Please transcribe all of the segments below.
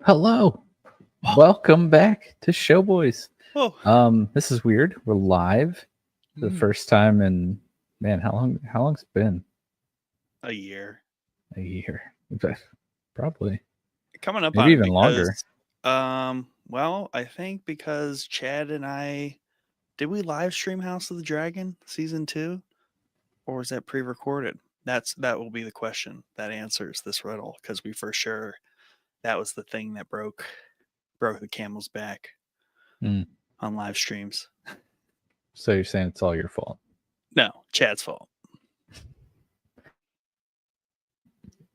Hello. Welcome back to Showboys. Oh, This is weird. We're live for the first time in how long's it been? a year. A year. Probably. Coming up Maybe on it even longer. because I think because Chad and I did we live stream House of the Dragon season 2 or was that pre-recorded? That will be the question that answers this riddle because we for sure that was the thing that broke the camel's back Mm. on live streams. So you're saying it's all your fault? No, Chad's fault.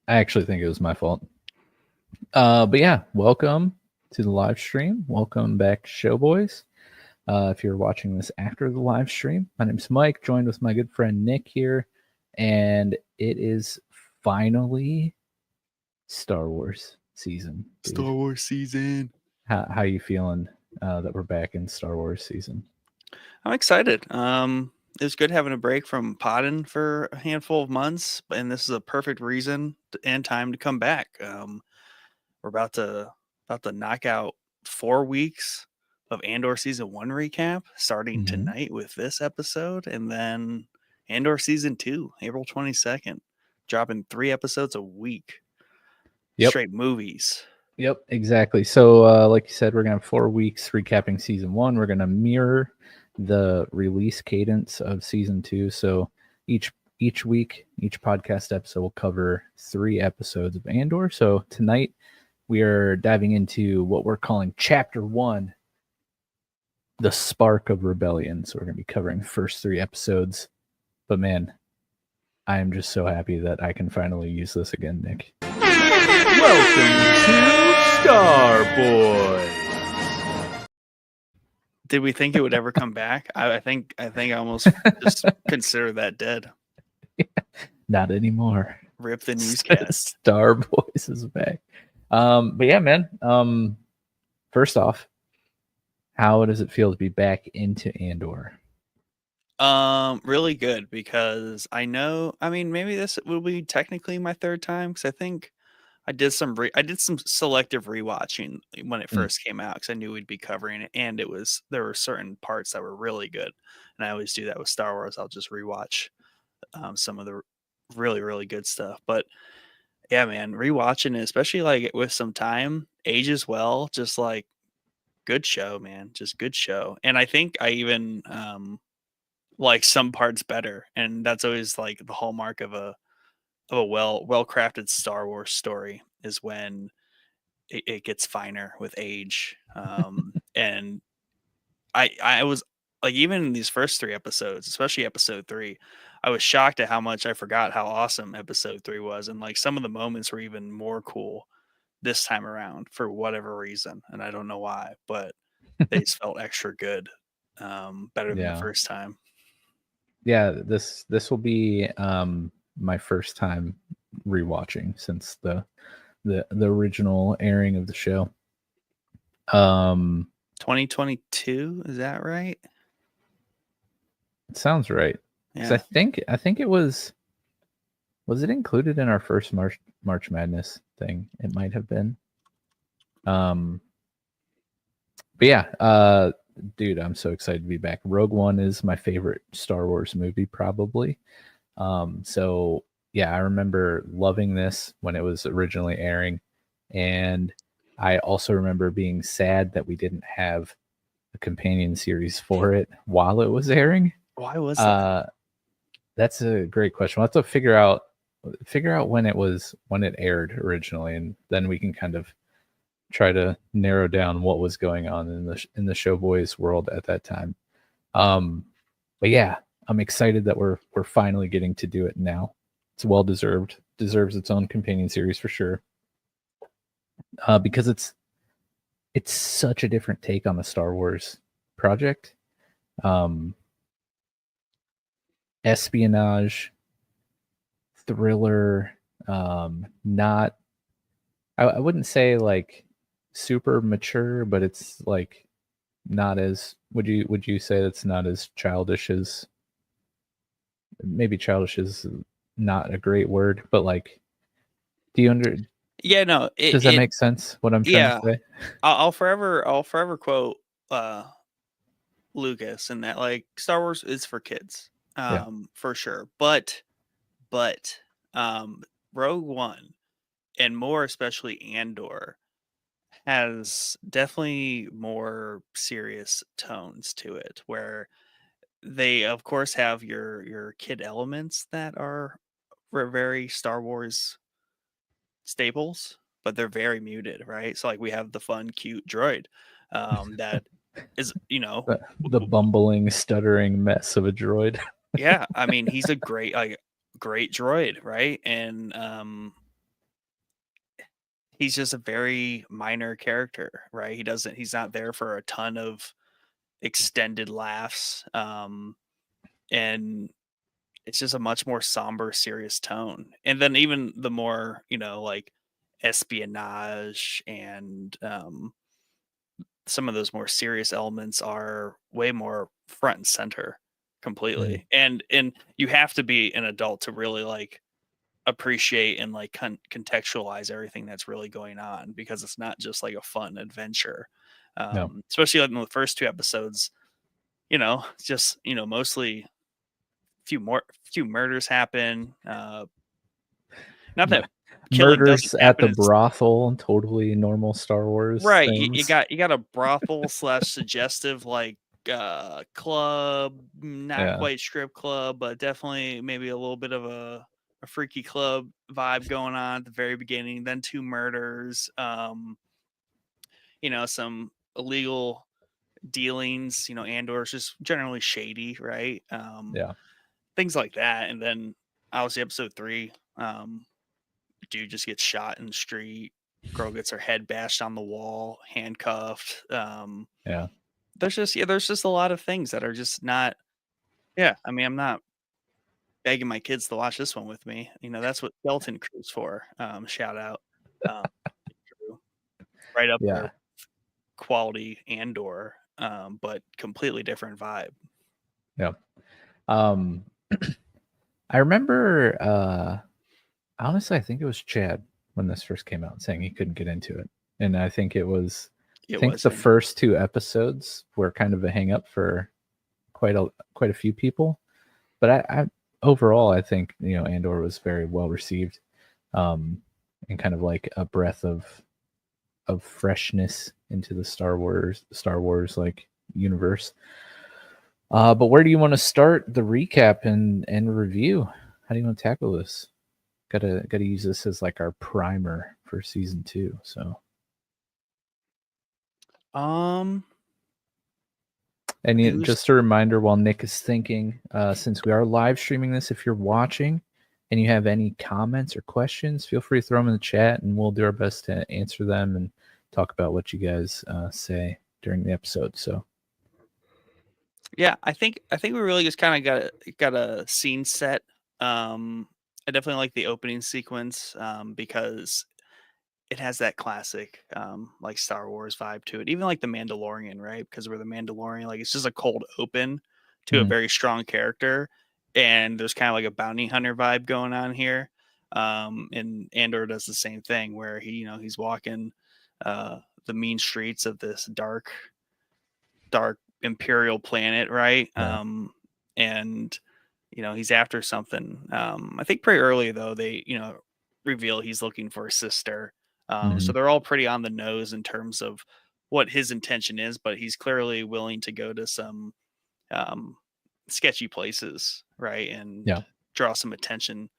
I actually think it was my fault. But yeah, welcome to the live stream. Welcome back, Showboys. If you're watching this after the live stream, my name's Mike, joined with my good friend Nick here, and it is finally Star Wars season. Dude. Star Wars season. How you feeling that we're back in Star Wars season? I'm excited. It was good having a break from podding for a handful of months, and this is a perfect reason and time to come back. We're about to knock out 4 weeks of Andor season 1 recap, starting tonight with this episode, and then Andor season 2, April 22nd, dropping 3 episodes a week. Yep. Straight movies. Yep, exactly. So, like you said, we're gonna have 4 weeks recapping season 1. We're gonna mirror the release cadence of season 2. So each week, each podcast episode will cover 3 episodes of Andor. So tonight we are diving into what we're calling Chapter 1, the Spark of Rebellion. So we're gonna be covering the first 3 episodes. But man, I am just so happy that I can finally use this again, Nick. Welcome to Star Boys. Did we think it would ever come back? I think I almost just consider that dead. Not anymore. Rip the newscast. Star Boys is back. But yeah, man. First off, how does it feel to be back into Andor? Really good because maybe this will be technically my 3rd time because I think I did some selective rewatching when it first came out because I knew we'd be covering it, and there were certain parts that were really good, and I always do that with Star Wars. I'll just rewatch some of the really really good stuff. But yeah, man, rewatching it, especially like with some time, ages well. Just like good show, man. Just good show, and I think I even like some parts better, and that's always like the hallmark of a well crafted Star Wars story is when it gets finer with age. And I was like, even in these first 3 episodes, especially episode 3, I was shocked at how much I forgot how awesome episode 3 was, and like some of the moments were even more cool this time around for whatever reason, and I don't know why, but they just felt extra good, better than the first time. Yeah, this will be my first time rewatching since the original airing of the show. 2022, is that right? It sounds right. Yeah. I think it was it included in our first March Madness thing? It might have been. But yeah, dude, I'm so excited to be back. Rogue One is my favorite Star Wars movie, probably. So yeah, I remember loving this when it was originally airing, and I also remember being sad that we didn't have a companion series for it while it was airing. Why was that? That's a great question. We'll have to figure out when it aired originally, and then we can kind of try to narrow down what was going on in the Showboys world at that time. But yeah, I'm excited that we're finally getting to do it now. It's well deserved. Deserves its own companion series for sure. Because it's such a different take on the Star Wars project. Espionage, thriller, not I wouldn't say like super mature, but it's like not as would you say it's not as childish as, maybe childish is not a great word, but like do you Yeah, no, Does that make sense? What I'm trying to say? I'll forever quote Lucas and that like Star Wars is for kids, Yeah. for sure. But um, Rogue One and more especially Andor has definitely more serious tones to it, where they of course have your kid elements that are very Star Wars staples, but they're very muted, right? So like we have the fun, cute droid that is, The bumbling, stuttering mess of a droid. yeah. I mean, he's a great droid, right? And he's just a very minor character, right? He's not there for a ton of extended laughs, and it's just a much more somber, serious tone. And then even the more, like espionage and some of those more serious elements are way more front and center completely. And you have to be an adult to really like appreciate and like contextualize everything that's really going on, because it's not just like a fun adventure. No. Especially like in the first two episodes, it's just, mostly few murders happen. Not that killing Murders doesn't at happen. the brothel, totally normal Star Wars Right. You things. got a brothel slash suggestive like club, not Yeah. quite strip club, but definitely maybe a little bit of a freaky club vibe going on at the very beginning. Then two murders, some illegal dealings. Andor's just generally shady, right? Yeah. Things like that. And then obviously episode 3, dude just gets shot in the street. Girl gets her head bashed on the wall, handcuffed. Yeah. There's just a lot of things that are just not. Yeah, I mean, I'm not begging my kids to watch this one with me. That's what Skeleton Crew's for. Shout out, um, Crew. Right up there, Yeah. with quality Andor, but completely different vibe. Yeah. I remember honestly, I think it was Chad when this first came out saying he couldn't get into it. And I think I think the him. first 2 episodes were kind of a hang up for quite a few people. But I overall I think, Andor was very well received. And kind of like a breath of freshness into the Star Wars like universe. But where do you want to start the recap and review? How do you want to tackle this? Gotta use this as like our primer for season 2. So and just a reminder while Nick is thinking, since we are live streaming this, if you're watching and you have any comments or questions, feel free to throw them in the chat and we'll do our best to answer them and talk about what you guys say during the episode. So yeah, I think we really just kind of got a scene set. I definitely like the opening sequence, because it has that classic like Star Wars vibe to it. Even like the Mandalorian, right? Because we're the Mandalorian, like it's just a cold open to a very strong character, and there's kind of like a bounty hunter vibe going on here. And Andor does the same thing where he's walking the mean streets of this dark imperial planet, right? Yeah. And he's after something. I think pretty early though they reveal he's looking for a sister. So they're all pretty on the nose in terms of what his intention is, but he's clearly willing to go to some sketchy places, right? And draw some attention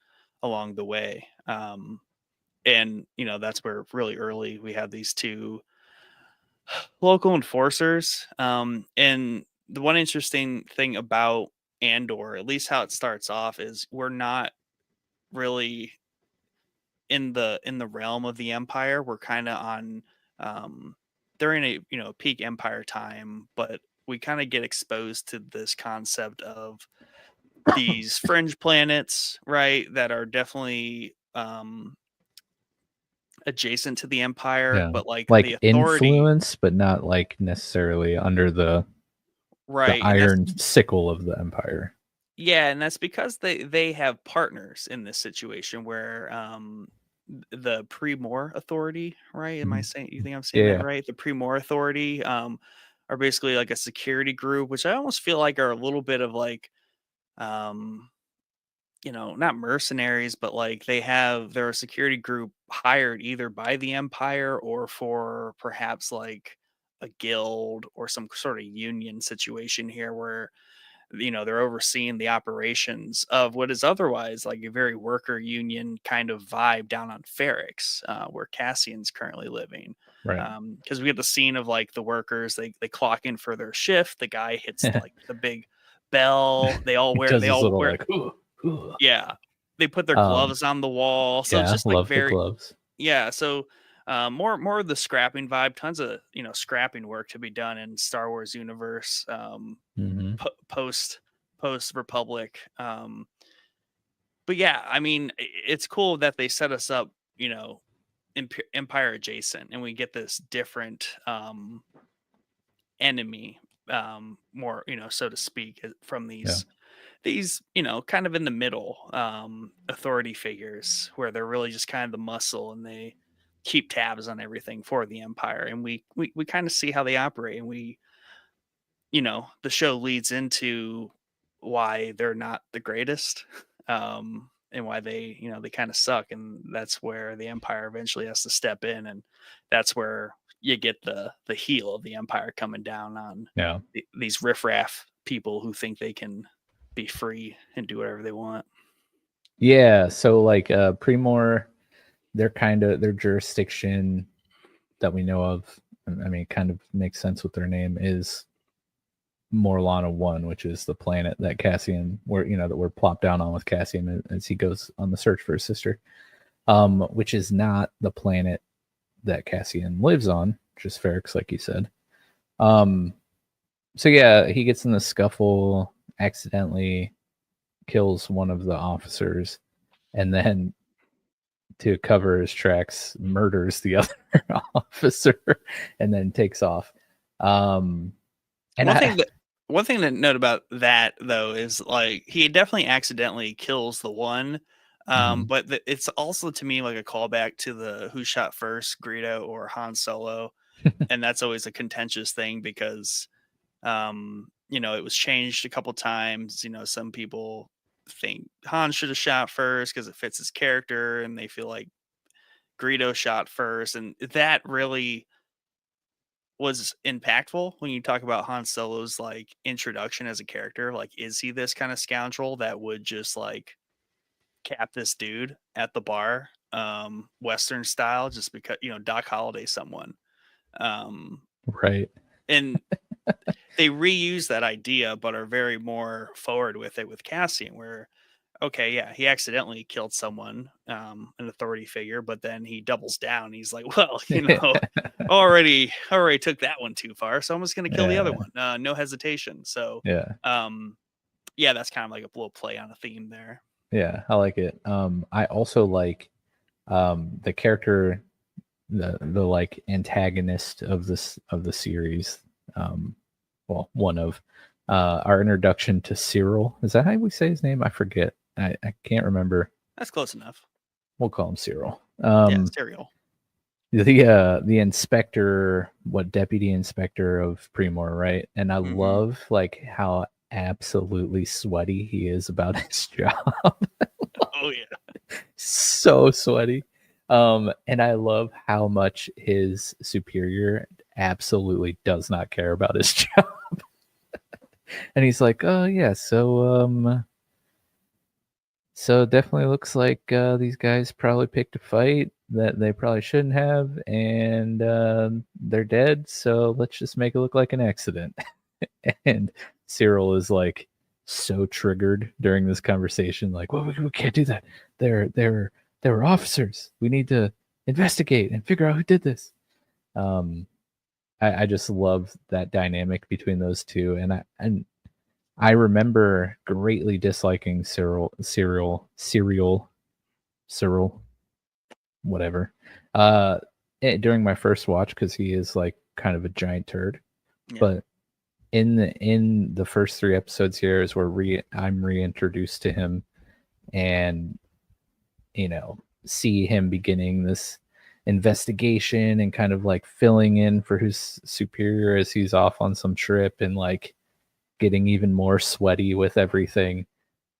along the way. And that's where really early we have these two local enforcers. And the one interesting thing about Andor, at least how it starts off, is we're not really in the realm of the Empire. We're kind of on during a peak Empire time, but we kind of get exposed to this concept of these fringe planets, right? That are definitely adjacent to the Empire, but like the authority influence, but not like necessarily under the right, iron sickle of the Empire. Yeah, and that's because they have partners in this situation where the Pre-Mor Authority, right? Am I saying? You think I'm saying Yeah. that right? The Pre-Mor Authority are basically like a security group, which I almost feel like are a little bit of like, not mercenaries, but like they're a security group hired either by the Empire or for perhaps like a guild or some sort of union situation here where they're overseeing the operations of what is otherwise like a very worker union kind of vibe down on Ferrix, where Cassian's currently living. Right. Because we get the scene of like the workers, they clock in for their shift. The guy hits like the big bell. They all He wear, does they this all little wear, like, ooh. yeah. They put their gloves on the wall. So it's Yeah, just like love the very, gloves. yeah. So more of the scrapping vibe, tons of, scrapping work to be done in Star Wars universe. Mm-hmm. Post Republic. But yeah, I mean, it's cool that they set us up, Empire adjacent, and we get this different enemy, more, so to speak, from these kind of in the middle authority figures where they're really just kind of the muscle and they keep tabs on everything for the Empire, and we kind of see how they operate, and the show leads into why they're not the greatest, and why they kind of suck, and that's where the Empire eventually has to step in, and that's where you get the heel of the Empire coming down on Yeah. these riffraff people who think they can be free and do whatever they want. Yeah, so like Pre-Mor, their jurisdiction that we know of, I mean, kind of makes sense with their name, is Morlana 1, which is the planet that Cassian, that we're plopped down on with Cassian as he goes on the search for his sister, which is not the planet that Cassian lives on, just Ferrix, like you said. So yeah, he gets in the scuffle, accidentally kills one of the officers, and then to cover his tracks, murders the other officer, and then takes off. And one thing to note about that though is like he definitely accidentally kills the one, but it's also to me like a callback to the Who Shot First, Greedo or Han Solo, and that's always a contentious thing because it was changed a couple times. Some people think Han should have shot first because it fits his character, and they feel like Greedo shot first, and that really was impactful when you talk about Han Solo's like introduction as a character. Like, is he this kind of scoundrel that would just like cap this dude at the bar, Western style, just because Doc Holliday someone, right? And they reuse that idea, but are very more forward with it with Cassian, where okay, yeah, he accidentally killed someone, an authority figure, but then he doubles down. He's like, well, already took that one too far, so I'm just going to kill the other one. No hesitation. So, yeah, that's kind of like a little play on a theme there. Yeah, I like it. I also like the character, the like antagonist of the series. Well, one of our introduction to Cyril. Is that how we say his name? I forget. I can't remember. That's close enough. We'll call him Cyril. Cyril. The inspector, deputy inspector of Pre-Mor, right? And I love like how absolutely sweaty he is about his job. Oh yeah, so sweaty. And I love how much his superior absolutely does not care about his job. And he's like, oh yeah, so it definitely looks like these guys probably picked a fight that they probably shouldn't have, and they're dead, so let's just make it look like an accident. And Cyril is like so triggered during this conversation, like, well, we can't do that. They were officers. We need to investigate and figure out who did this. I just love that dynamic between those two, and I remember greatly disliking Cyril, whatever, during my first watch, because he is like kind of a giant turd. Yeah. But in the first 3 episodes here is where I'm reintroduced to him, and see him beginning this investigation and kind of like filling in for his superior as he's off on some trip and like getting even more sweaty with everything.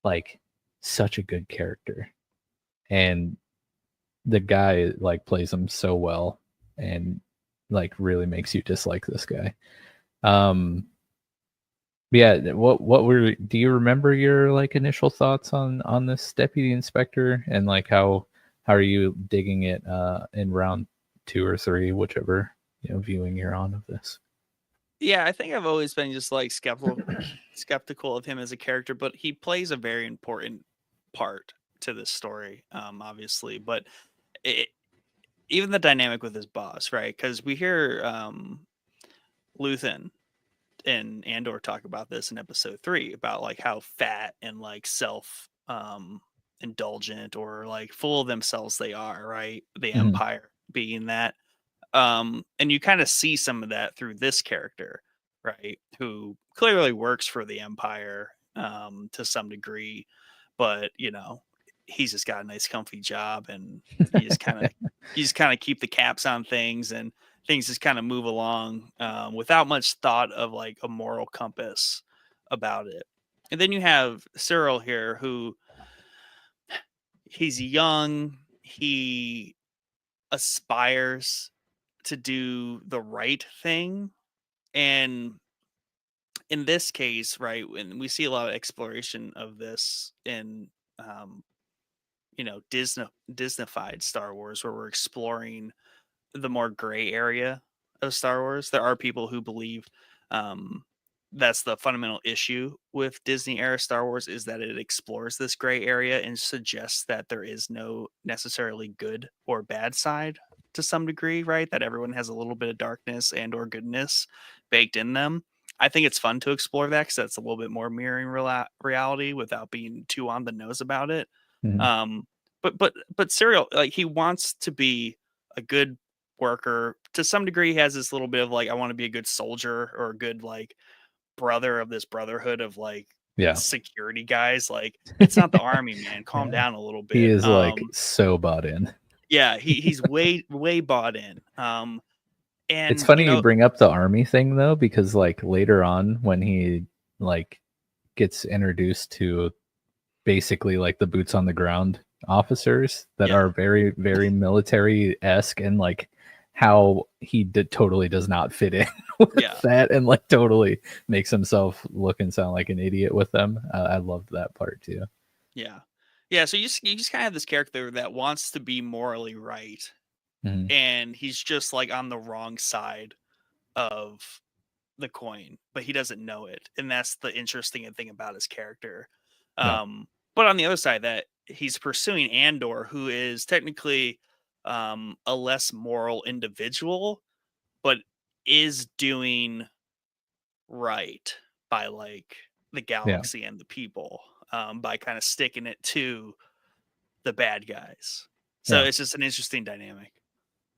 Like, such a good character. And the guy like plays him so well and like really makes you dislike this guy. Yeah, do you remember your like initial thoughts on this deputy inspector, and like how are you digging it in round 2 or 3, whichever viewing you're on of this? Yeah, I think I've always been just like skeptical of him as a character, but he plays a very important part to this story, obviously. But even the dynamic with his boss, right? Because we hear Luthen and Andor talk about this in episode 3 about like how fat and like self indulgent or like full of themselves they are, right? The Empire being that. And you kind of see some of that through this character, right? Who clearly works for the Empire to some degree, but he's just got a nice comfy job, and you just kind of keep the caps on things, and things just kind of move along without much thought of like a moral compass about it. And then you have Cyril here, who he's young, he aspires to do the right thing, and in this case, right, when we see a lot of exploration of this in Disneyfied Star Wars, where we're exploring the more gray area of Star Wars. There are people who believe that's the fundamental issue with Disney era Star Wars, is that it explores this gray area and suggests that there is no necessarily good or bad side to some degree, right? That everyone has a little bit of darkness and or goodness baked in them. I think it's fun to explore that because that's a little bit more mirroring reality without being too on the nose about it. But Cyril, like, he wants to be a good worker to some degree. He has this little bit of like, I want to be a good soldier or a good like brother of this brotherhood of like security guys. Like, it's not the army, man. Calm down a little bit. He is like so bought in. Yeah, he's way bought in. And it's funny you bring up the army thing though, because like later on when he like gets introduced to basically like the boots on the ground officers that are very, very military-esque, and like how he totally does not fit in with that, and like totally makes himself look and sound like an idiot with them. I loved that part too. Yeah, so you just kind of have this character that wants to be morally right, and he's just like on the wrong side of the coin, but he doesn't know it, and that's the interesting thing about his character. But on the other side, that he's pursuing Andor, who is technically a less moral individual, but is doing right by like the galaxy and the people, by kind of sticking it to the bad guys. So it's just an interesting dynamic.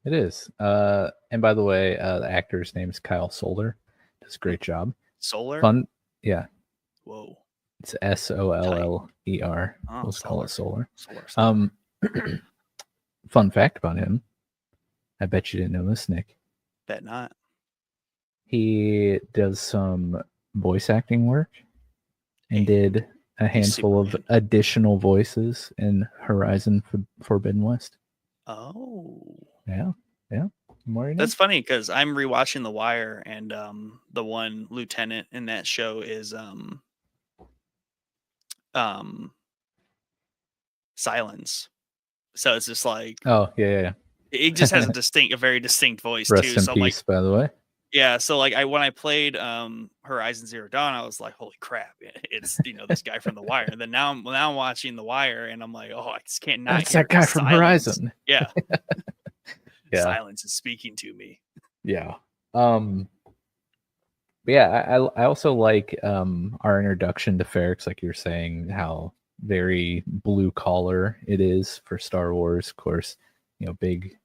It is. And by the way, the actor's name is Kyle Soller. Does a great job. Solar? Fun. Yeah. Whoa. It's Soller. Let's call it Solar. Fun fact about him. I bet you didn't know this, Nick. Bet not. He does some voice acting work and did a handful of additional voices in Horizon Forbidden West. Oh. Yeah. More That's funny because I'm rewatching The Wire, and the one lieutenant in that show is Silence. So it's just like, oh yeah. It just has a very distinct voice. Rest too. in So peace, by the way. Yeah, so like when I played Horizon Zero Dawn, I was like, holy crap, it's this guy from The Wire. And then now I'm watching The Wire, and I'm like, oh, I just can't not. That's that guy from Horizon. Yeah. Silence is speaking to me. Yeah. Yeah, I also like our introduction to Ferrix, like you're saying, how very blue collar it is for Star Wars. Of course, big.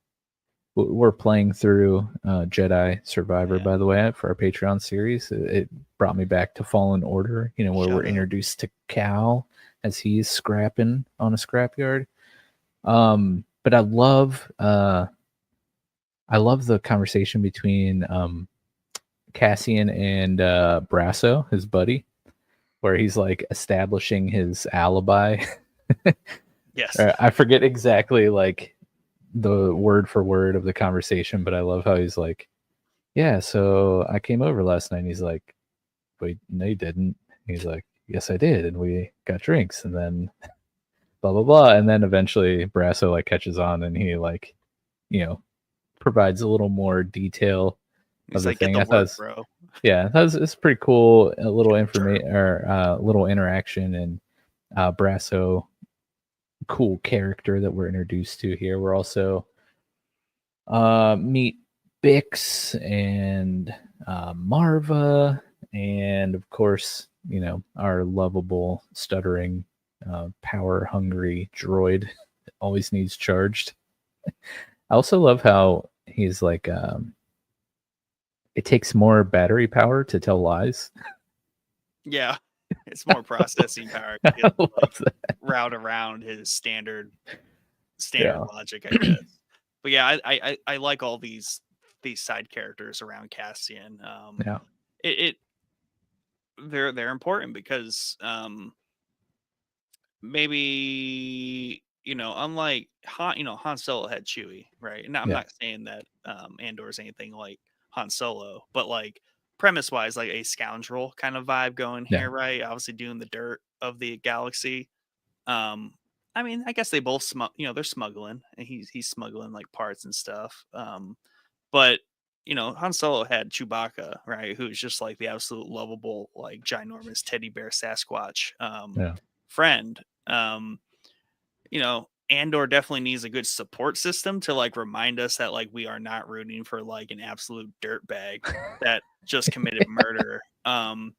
We're playing through Jedi Survivor, by the way, for our Patreon series. It brought me back to Fallen Order, where we're introduced to Cal as he's scrapping on a scrapyard. but I love the conversation between Cassian and Brasso, his buddy, where he's like establishing his alibi. Yes. I forget exactly like the word for word of the conversation, but I love how he's like, yeah, so I came over last night. And he's like, wait, no, you didn't. He's like, yes, I did. And we got drinks and then blah, blah, blah. And then eventually Brasso like catches on and he like, provides a little more detail He's of the like, thing. get I the thought work, bro. yeah, it's pretty cool. A little information or little interaction and Brasso, cool character that we're introduced to here. We're also meet Bix and Marva, and of course, our lovable, stuttering, power-hungry droid that always needs charged. I also love how he's like, it takes more battery power to tell lies. Yeah, it's more processing power to route around his standard logic, I guess. But yeah, I like all these side characters around Cassian. They're important because maybe unlike Han Solo had Chewie, right? And I'm not saying that Andor is anything like Han Solo, but like premise wise, like a scoundrel kind of vibe going here, right? Obviously doing the dirt of the galaxy. I mean, I guess they both they're smuggling, and he's smuggling like parts and stuff. But Han Solo had Chewbacca, right? Who's just like the absolute lovable, like ginormous teddy bear Sasquatch friend. Andor definitely needs a good support system to like remind us that like we are not rooting for like an absolute dirtbag that just committed murder. And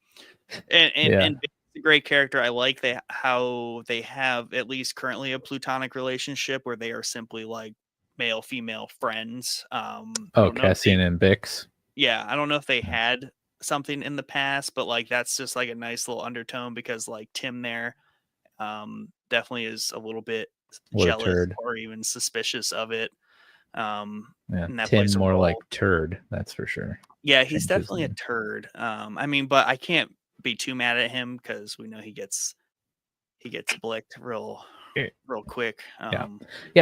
a great character. I like how they have at least currently a platonic relationship where they are simply like male female friends. Cassian and Bix. Yeah, I don't know if they had something in the past, but like that's just like a nice little undertone because like Tim there definitely is a little bit jealous or even suspicious of it. Tim more like turd, that's for sure. Yeah, he's definitely a turd. I mean, but I can't be too mad at him because we know he gets blicked real quick.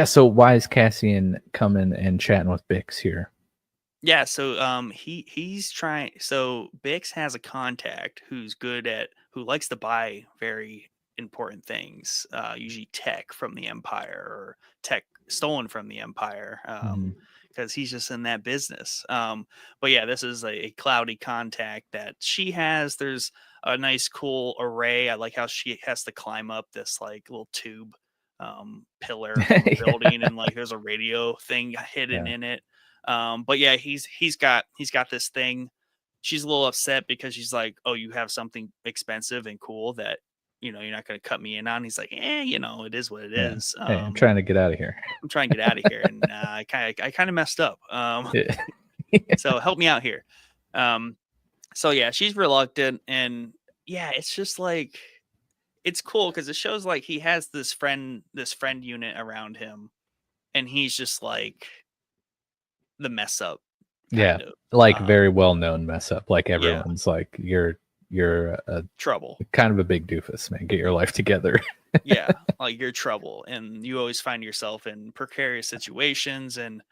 So why is Cassian coming and chatting with Bix here? Yeah, so he's trying. So Bix has a contact who likes to buy very important things, usually tech from the Empire or tech stolen from the Empire, because he's just in that business. But yeah, this is a cloudy contact that she has. There's a nice, cool array. I like how she has to climb up this like little tube pillar of a building, and like there's a radio thing hidden in it. But yeah, he's got this thing. She's a little upset because she's like, "Oh, you have something expensive and cool that you're not going to cut me in on." He's like, it is what it is. Hey, I'm trying to get out of here. I'm trying to get out of here, and I kind of messed up. So help me out here. So yeah, she's reluctant, and yeah, it's just like it's cool because it shows like he has this friend unit around him, and he's just like the mess up. Very well known mess up. Like everyone's like you're a trouble, kind of a big doofus, man. Get your life together. Yeah, like you're trouble, and you always find yourself in precarious situations, and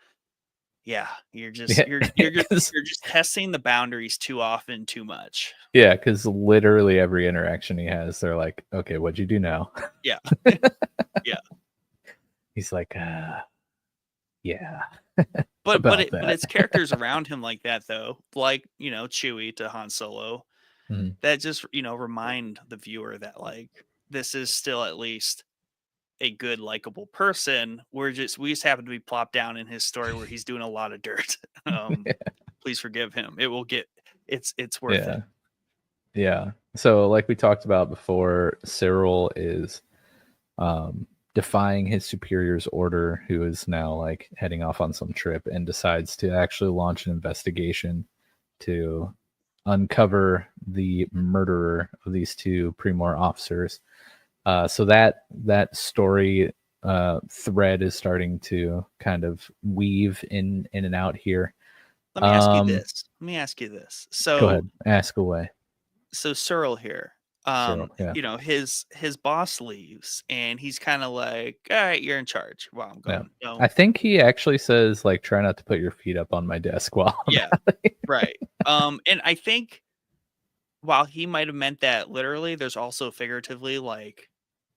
you're just testing the boundaries too often, too much. Yeah, because literally every interaction he has, they're like, "Okay, what'd you do now?" Yeah, yeah. He's like, yeah. But it's characters around him like that though, like Chewie to Han Solo, that just remind the viewer that like this is still at least a good, likable person. We just happen to be plopped down in his story where he's doing a lot of dirt. Please forgive him. It will get it's worth it. Yeah. So like we talked about before, Cyril is defying his superior's order, who is now like heading off on some trip, and decides to actually launch an investigation to uncover the murderer of these two Primor officers. So that story thread is starting to kind of weave in and out here. Let me ask you this. Go So ahead, ask away. so Cyril here, Cyril, yeah. you know, his boss leaves and he's kind of like, all right, you're in charge. Well, I'm Yeah. going. No. I think he actually says like, try not to put your feet up on my desk while I'm Yeah. out here. Right. And I think while he might have meant that literally, there's also figuratively like,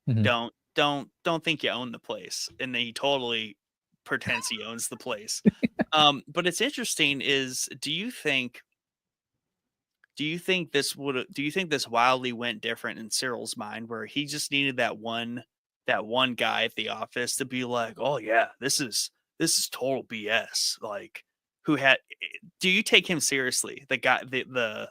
Mhm. don't think you own the place. And then he totally pretends he owns the place. But it's interesting is do you think this wildly went different in Cyril's mind where he just needed that one guy at the office to be like, "Oh yeah, this is total BS." Like who had do you take him seriously? The guy the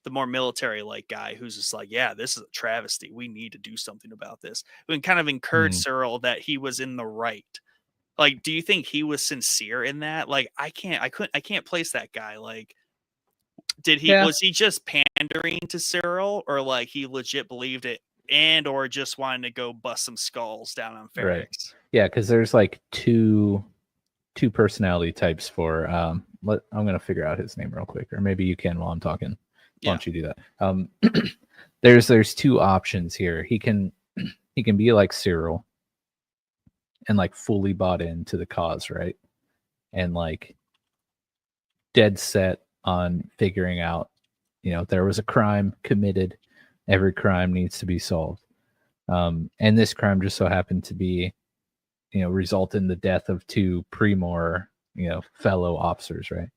more military like guy who's just like, "Yeah, this is a travesty. We need to do something about this." And kind of encourage Mm. Cyril that he was in the right. Like, do you think he was sincere in that? Like, I can't place that guy. Like, Yeah. was he just pandering to Cyril, or like he legit believed it, and or just wanted to go bust some skulls down on Right. Ferrix? Yeah, because there's like two personality types for I'm gonna figure out his name real quick, or maybe you can while I'm talking. Why Yeah, don't you do that? There's two options here. He can be like Cyril and like fully bought into the cause, right? And like dead set on figuring out, there was a crime committed. Every crime needs to be solved. And this crime just so happened to be, result in the death of two Primor, fellow officers, right?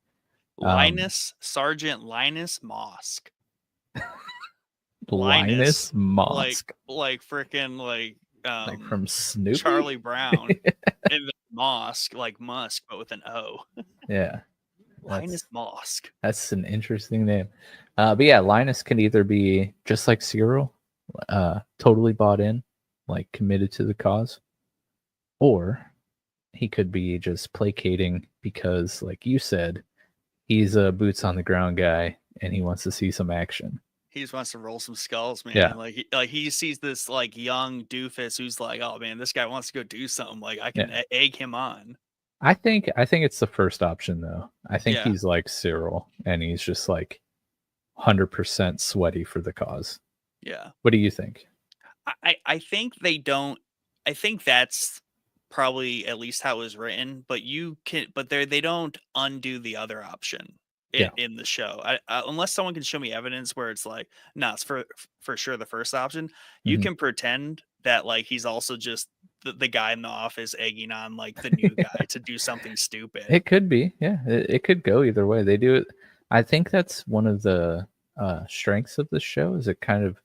Sergeant Linus Mosk. Linus Mosk, like freaking like from Snoopy, Charlie Brown, and Mosk like Musk but with an O. Yeah, Linus Mosk. That's an interesting name. But yeah, Linus can either be just like Cyril, totally bought in, like committed to the cause, or he could be just placating because, like you said, he's a boots on the ground guy and he wants to see some action. He just wants to roll some skulls, man. Yeah. Like he sees this like young doofus who's like, oh man, this guy wants to go do something. Like I can egg him on. I think it's the first option though. I think Yeah. he's like Cyril and he's just like 100% sweaty for the cause. Yeah. What do you think? I think they don't. I think that's probably at least how it was written. But they don't undo the other option in the show. Unless someone can show me evidence where it's like, no, it's for sure the first option. You can pretend that like he's also just the guy in the office egging on like the new guy to do something stupid. It could be, yeah. It could go either way. They do it. I think that's one of the strengths of the show is it kind of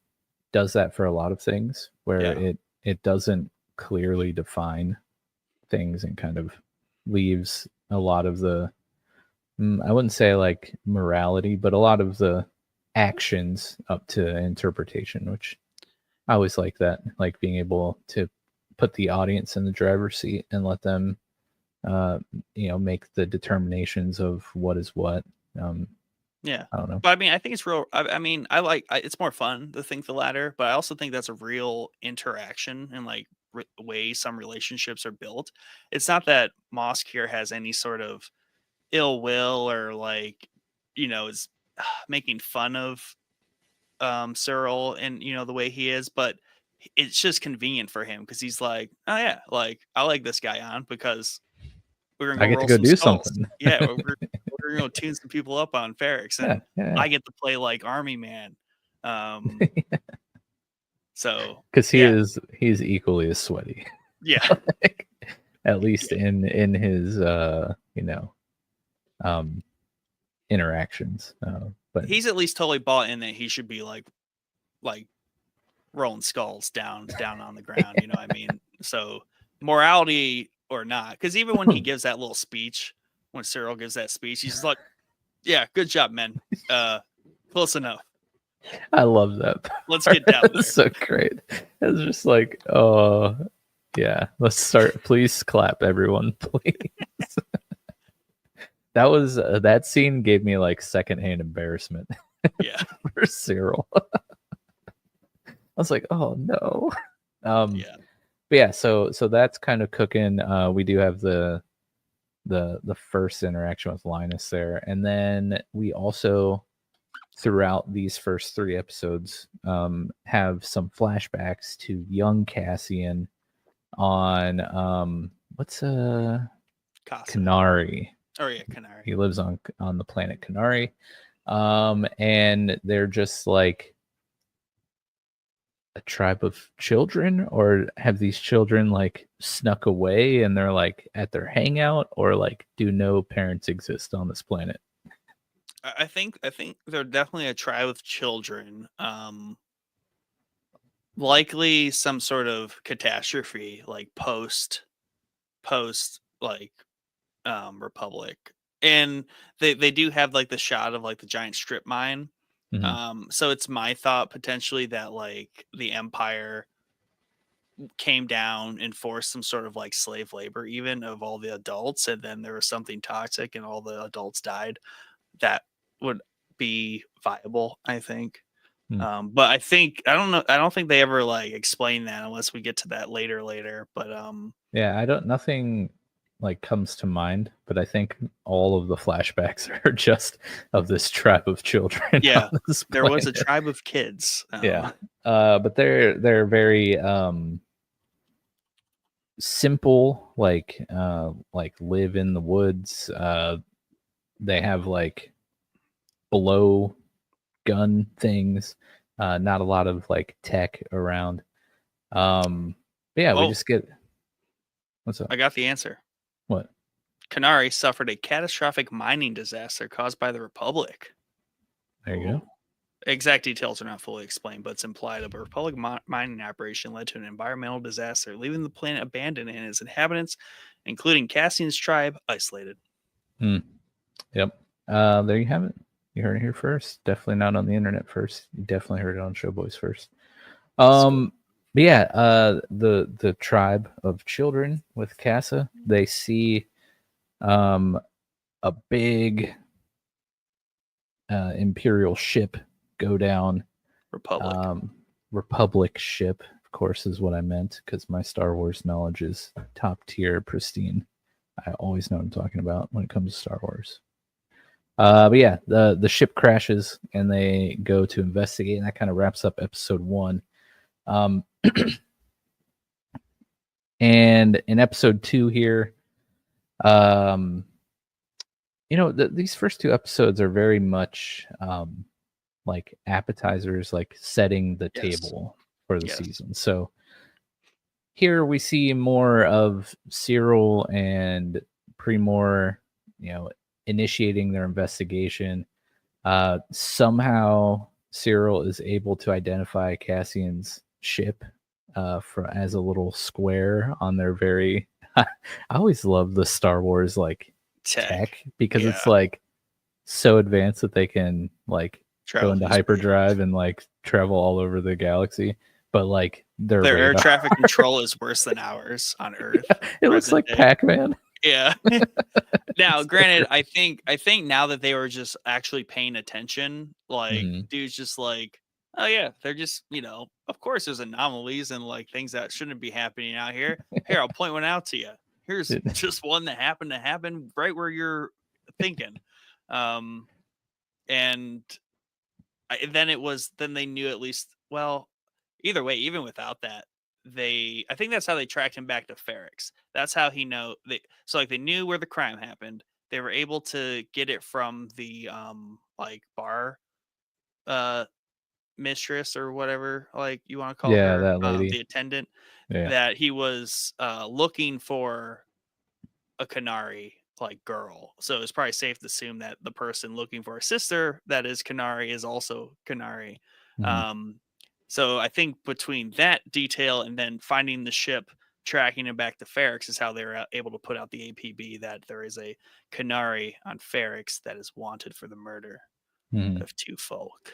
does that for a lot of things where it doesn't clearly define things and kind of leaves a lot of the I wouldn't say like morality, but a lot of the actions up to interpretation, which I always like that, like being able to put the audience in the driver's seat and let them, make the determinations of what is what. Yeah, I don't know. but I mean, I think it's real. I mean, it's more fun to think the latter, but I also think that's a real interaction and like way some relationships are built. It's not that Mosk here has any sort of ill will or like, is making fun of Cyril and the way he is, but it's just convenient for him because he's like, oh yeah, like I like this guy on because we're gonna I get roll to go some do skulls. something. Yeah, we're gonna tune some people up on Ferrix, and I get to play like Army Man. So because he's equally as sweaty. Yeah, like, at least in his interactions. But he's at least totally bought in that he should be like rolling skulls down on the ground. You know what I mean? So morality or not, because even when he gives that little speech, when Cyril gives that speech, he's like, "Yeah, good job, man. Close enough." I love that. Let's get down there. That's so great. It's just like, oh yeah, let's start. Please clap, everyone, please. That scene gave me like secondhand embarrassment. Yeah, for Cyril. I was like, oh no. Yeah. But yeah, so that's kind of cooking. We do have the first interaction with Linus there, and then we also throughout these first 3 episodes have some flashbacks to young Cassian on what's Kassa. Canary. Oh yeah, Canary. He lives on the planet Canary, and they're just like a tribe of children, or have these children like snuck away and they're like at their hangout, or like do no parents exist on this planet? I think they're definitely a tribe of children. Likely some sort of catastrophe, like post like Republic, and they do have like the shot of like the giant strip mine. So it's my thought potentially that like the Empire came down and forced some sort of like slave labor even of all the adults, and then there was something toxic and all the adults died. That would be viable, I think. But I don't know. I don't think they ever like explain that unless we get to that later. But yeah, nothing like comes to mind, but I think all of the flashbacks are just of this tribe of children. Yeah, there was a tribe of kids. Yeah, but they're very simple, like live in the woods. They have like blow gun things, not a lot of like tech around. But yeah, we just get. What's up? I got the answer. What? Canary suffered a catastrophic mining disaster caused by the Republic. There you go. Exact details are not fully explained, but it's implied that a Republic mining operation led to an environmental disaster, leaving the planet abandoned and its inhabitants, including Cassian's tribe, isolated. Yep. There you have it. You heard it here first. Definitely not on the internet first. You definitely heard it on Showboys first. But yeah, the tribe of children with Kassa, they see a big Imperial ship go down. Republic ship, of course, is what I meant, because my Star Wars knowledge is top tier, pristine. I always know what I'm talking about when it comes to Star Wars. But yeah, the ship crashes and they go to investigate, and that kind of wraps up episode 1. And in episode 2 here, these first 2 episodes are very much like appetizers, like setting the table for the season. So here we see more of Cyril and Primor, initiating their investigation. Somehow Cyril is able to identify Cassian's ship as a little square on their very I always love the Star Wars like tech because it's like so advanced that they can like go into hyperdrive and like travel all over the galaxy, but like their air traffic control is worse than ours on Earth. It looks like Pac-Man. Yeah. Now, granted, I think now that they were just actually paying attention, like dude's just like, oh yeah, they're just, of course there's anomalies and like things that shouldn't be happening out here. Here, I'll point one out to you. Here's just one that happened to happen right where you're thinking. And then they knew at least, well, either way, even without that, I think that's how they tracked him back to Ferrix. That's how he they knew where the crime happened. They were able to get it from the like bar mistress or whatever like you want to call her, that lady, the attendant, that he was looking for a Canary like girl. So it's probably safe to assume that the person looking for a sister that is Canary is also Canary. So I think between that detail and then finding the ship, tracking it back to Ferrix is how they were able to put out the APB that there is a Canary on Ferrix that is wanted for the murder of 2 folk.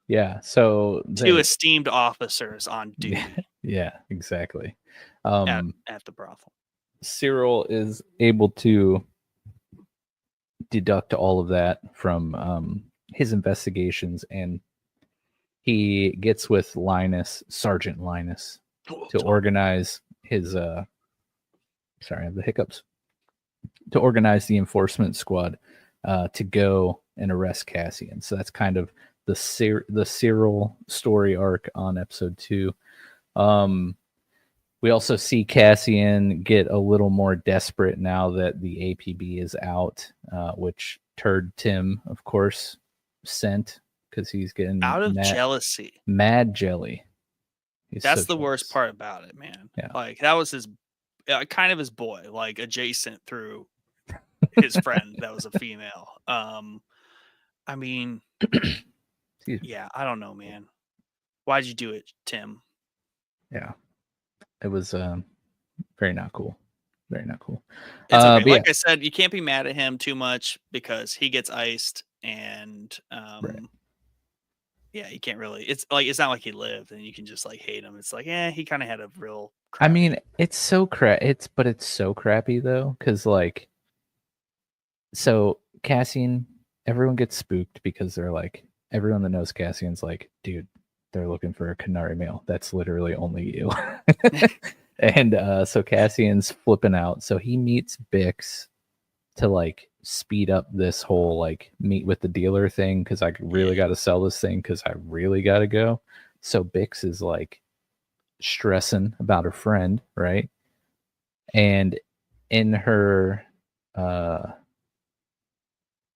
Yeah, so 2 esteemed officers on duty. Yeah, exactly. At the brothel. Cyril is able to deduct all of that from his investigations, and he gets with Sergeant Linus, to organize his sorry, I have the hiccups, to organize the enforcement squad to go and arrest Cassian. So that's kind of the Cyril story arc on episode 2. We also see Cassian get a little more desperate now that the APB is out, which Turd Tim, of course, sent because he's getting out of jealousy. Mad jelly. That's the worst part about it, man. Yeah. Like that was his kind of his boy, like adjacent through his friend that was a female. I mean, yeah, I don't know, man. Why'd you do it, Tim? Yeah, it was very not cool. Very not cool. It's okay. Like I said, you can't be mad at him too much because he gets iced, and right. Yeah, you can't really. It's not like he lived, and you can just like hate him. It's like, yeah, he kind of had a real. I mean, it's so it's so crappy though, because like, so Cassian, everyone gets spooked because they're like, everyone that knows Cassian's like, dude, they're looking for a Canary male. That's literally only you. And so Cassian's flipping out. So he meets Bix to like speed up this whole like meet with the dealer thing because I really got to sell this thing because I really got to go. So Bix is like stressing about her friend, right? And in her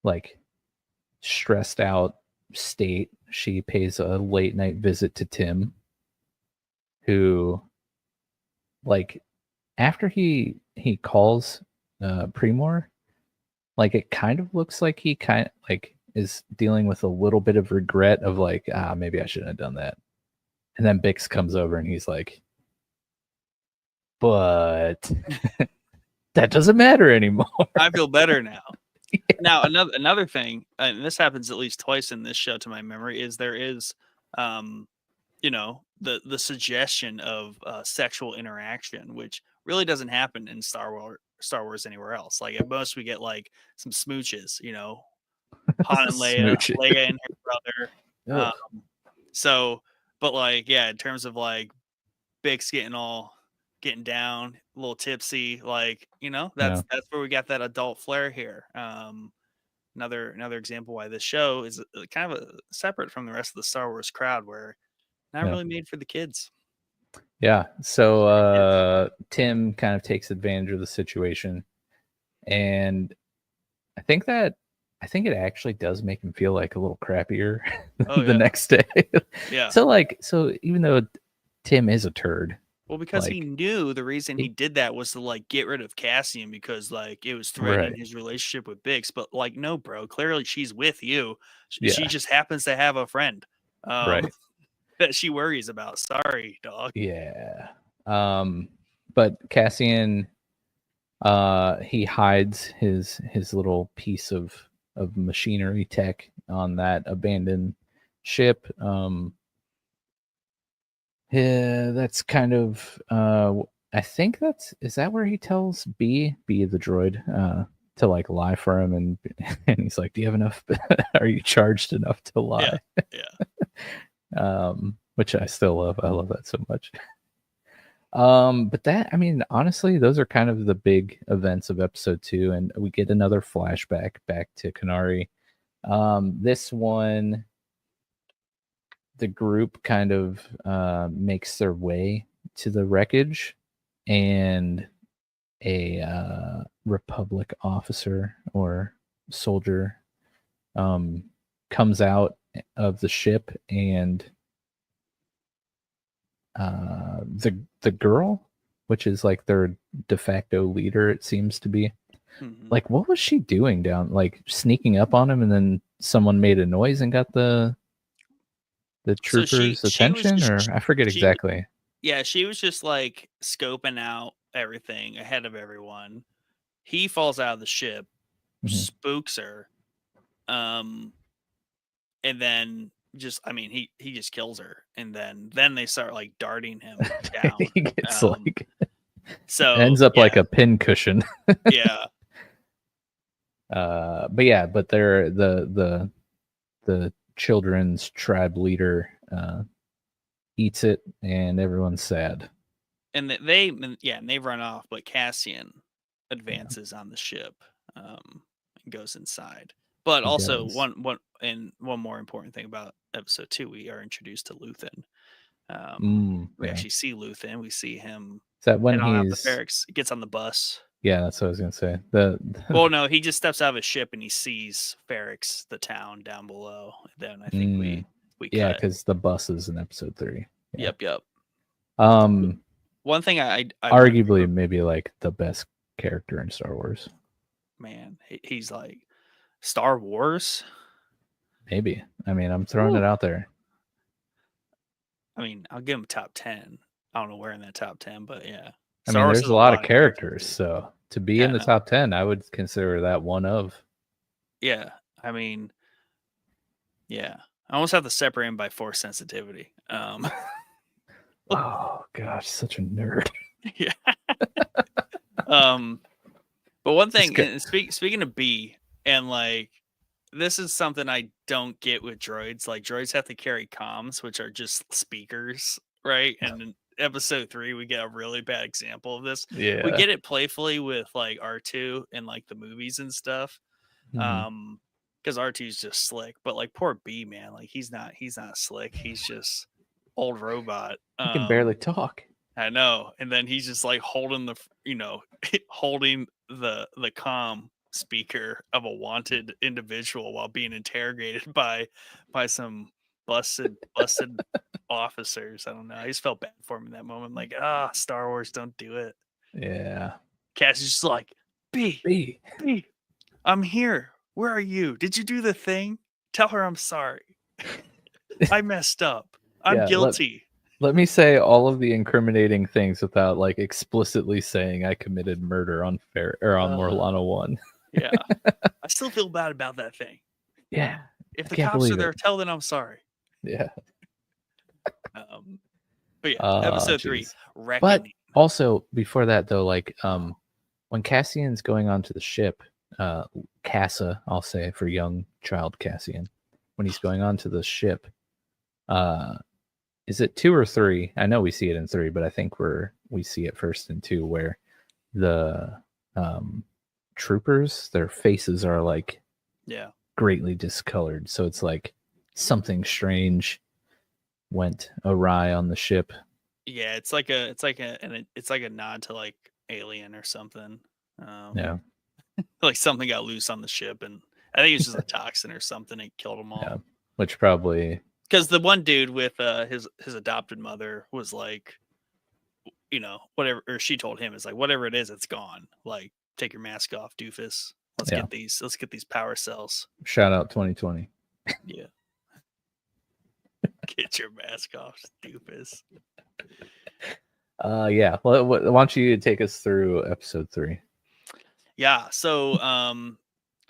like stressed out state, she pays a late night visit to Tim, who like after he calls Primor, like it kind of looks like he kind of like is dealing with a little bit of regret of like, maybe I shouldn't have done that. And then Bix comes over and he's like, but that doesn't matter anymore. I feel better now. Yeah. Now another thing, and this happens at least twice in this show to my memory, is there is you know, the suggestion of sexual interaction, which really doesn't happen in Star Wars anywhere else. Like at most we get like some smooches, you know, Han and Leia and her brother. So, but like, yeah, in terms of like Bix getting down, a little tipsy, like, you know, that's where we got that adult flair here. Another example why this show is kind of separate from the rest of the Star Wars crowd, where not really made for the kids. Yeah. So Tim kind of takes advantage of the situation, and I think it actually does make him feel like a little crappier the next day. Yeah. So even though Tim is a turd. Well, because he knew the reason he did that was to like get rid of Cassian because like it was threatening his relationship with Bix. But like, no, bro, clearly she's with you. She just happens to have a friend that she worries about. Sorry, dog. Yeah. But Cassian, he hides his little piece of machinery tech on that abandoned ship. Yeah, that's kind of I think is that where he tells B the droid to like lie for him, and he's like, do you have enough? Are you charged enough to lie? Yeah. Which I still love. I love that so much. But that, I mean, honestly, those are kind of the big events of episode 2, and we get another flashback back to Kenari. This one, the group kind of makes their way to the wreckage, and a Republic officer or soldier comes out of the ship, and the girl, which is like their de facto leader, it seems to be. Like, what was she doing down, like sneaking up on him, and then someone made a noise and got the trooper's attention, or I forget exactly. Yeah, she was just like scoping out everything ahead of everyone. He falls out of the ship, spooks her, and then he just kills her, and then they start like darting him down. He gets like so ends up like a pin cushion. Yeah. But they're the children's tribe leader eats it, and everyone's sad. and they run off, but Cassian advances on the ship, and goes inside. But He also does. one more important thing about episode 2, we are introduced to Luthen. We Yeah. actually see Luthen. We see him Is that when head on out the he's? Ferrix, gets on the bus. Yeah, that's what I was gonna say. Well, no, he just steps out of his ship and he sees Ferrix, the town down below. Then I think we yeah, cut. because the bus is in episode 3. Yeah. Yep. One thing I arguably maybe like the best character in Star Wars. Man, he's like Star Wars. Maybe. I mean, I'm throwing it out there. I mean, I'll give him top 10. I don't know where in that top 10, but yeah. I mean, there's a lot of characters, so to be in the top 10, I would consider that one of. Yeah, I mean, yeah. I almost have to separate him by force sensitivity. Oh gosh, such a nerd. Yeah. But one thing, speaking of B, and like, this is something I don't get with droids. Like, droids have to carry comms, which are just speakers, right? And in episode 3, we get a really bad example of this. Yeah, we get it playfully with like R2 and like the movies and stuff. Because R2's just slick, but like poor B, man, like he's not slick. He's just old robot. He can barely talk. I know. And then he's just like holding holding the comm speaker of a wanted individual while being interrogated by some busted officers. I don't know. I just felt bad for him in that moment. Like, Star Wars, don't do it. Yeah. Cassie's just like, B, I'm here. Where are you? Did you do the thing? Tell her I'm sorry. I messed up. I'm guilty. Let me say all of the incriminating things without like explicitly saying I committed murder on Morlana 1. Yeah. I still feel bad about that thing. Yeah. If the cops are there, tell them I'm sorry. Yeah. But yeah, episode 3, Reckoning. But also before that though, like when Cassian's going onto the ship, Kassa, I'll say for young child Cassian, when he's going onto the ship, is it 2 or 3? I know we see it in 3, but I think we see it first in 2, where the troopers, their faces are like greatly discolored. So it's like something strange went awry on the ship. Yeah, it's like a nod to like Alien or something. Yeah. Like something got loose on the ship, and I think it was just a toxin or something. It killed them all. Yeah. Which probably, because the one dude with his adopted mother was like, whatever, or she told him, it's like, whatever it is, it's gone. Like, take your mask off, doofus. Let's get these power cells. Shout out 2020. Yeah. Get your mask off, doofus. Yeah. Well, why don't you take us through episode 3? Yeah. So, I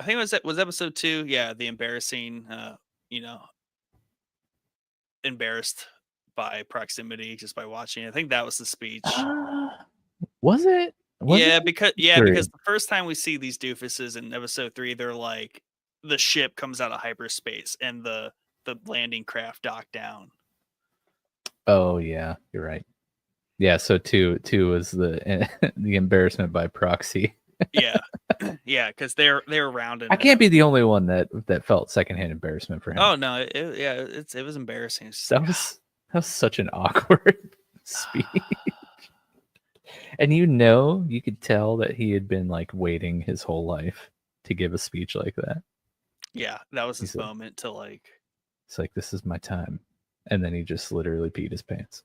think it was episode 2. Yeah, the embarrassing, embarrassed by proximity just by watching. I think that was the speech. Was it? Because the first time we see these doofuses in episode 3, they're like, the ship comes out of hyperspace and the landing craft docked down. Oh yeah, you're right. Yeah, so 2 was the embarrassment by proxy. Yeah, because they're around. I can't be the only one that felt secondhand embarrassment for him. Oh no, it was embarrassing. That was such an awkward speech. And you could tell that he had been like waiting his whole life to give a speech like that. Yeah, that was his moment to like. It's like, this is my time, and then he just literally peed his pants.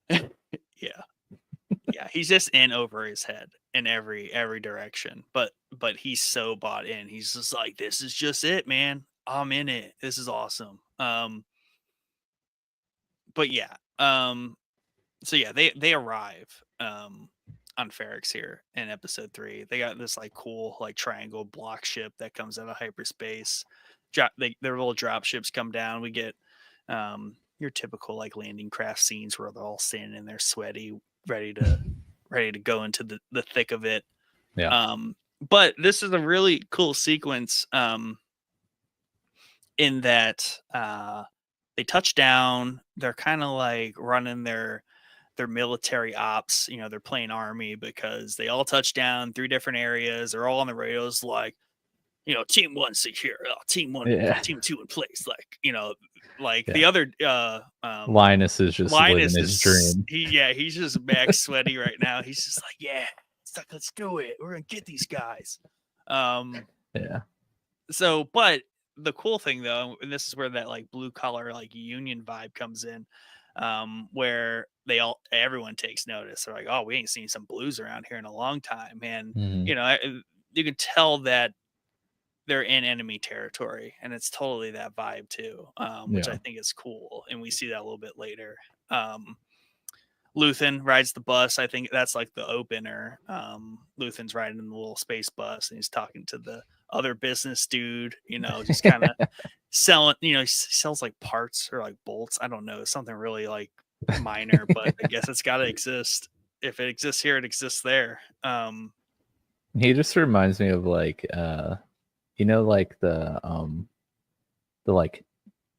Yeah. Yeah, he's just in over his head in every direction, but he's so bought in. He's just like, this is just it, man. I'm in it. This is awesome. But yeah, so yeah, they arrive on Ferrix here in episode 3. They got this like cool like triangle block ship that comes out of hyperspace. Their little drop ships come down. We get your typical like landing craft scenes where they're all standing in there sweaty, ready to go into the thick of it. Yeah. But this is a really cool sequence in that they touch down. They're kind of like running their their military ops. They're playing army because they all touch down 3 different areas. They're all on the radios, like, team 1 secure, team 1, Yeah. team 2 in place. Like Yeah. the other Linus is just living Linus his dream. he's just max sweaty right now. He's just like, yeah, it's like, let's do it. We're gonna get these guys. Yeah. So, but the cool thing though, and this is where that like blue collar like union vibe comes in, where everyone takes notice. They're like, oh, we ain't seen some blues around here in a long time, and Mhm. you can tell that they're in enemy territory, and it's totally that vibe too, which I Yeah. think is cool, and we see that a little bit later. Luthen rides the bus. I think that's like the opener. Luthen's riding in the little space bus, and he's talking to the other business dude, just kind of selling, he sells like parts or like bolts. I don't know, something really like minor, but I guess it's got to exist. If it exists here, it exists there. He just reminds me of like like the like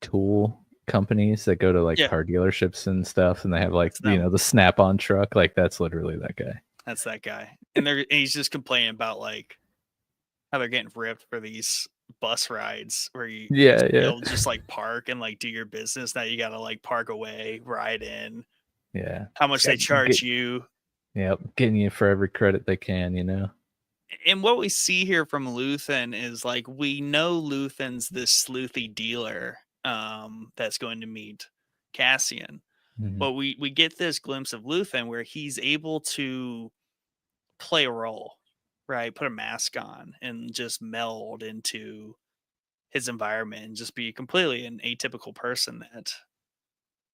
tool companies that go to like car dealerships and stuff, and they have like the Snap-on truck. Like that's literally that guy. That's that guy, and he's just complaining about like how they're getting ripped for these bus rides where you'll just like park and like do your business. Now you gotta like park away, ride in. Yeah, how much they charge you. Yep, getting you for every credit they can, And what we see here from Luthen is like, we know Luthen's this sleuthy dealer that's going to meet Cassian. But we get this glimpse of Luthen where he's able to play a role, right? Put a mask on and just meld into his environment and just be completely an atypical person that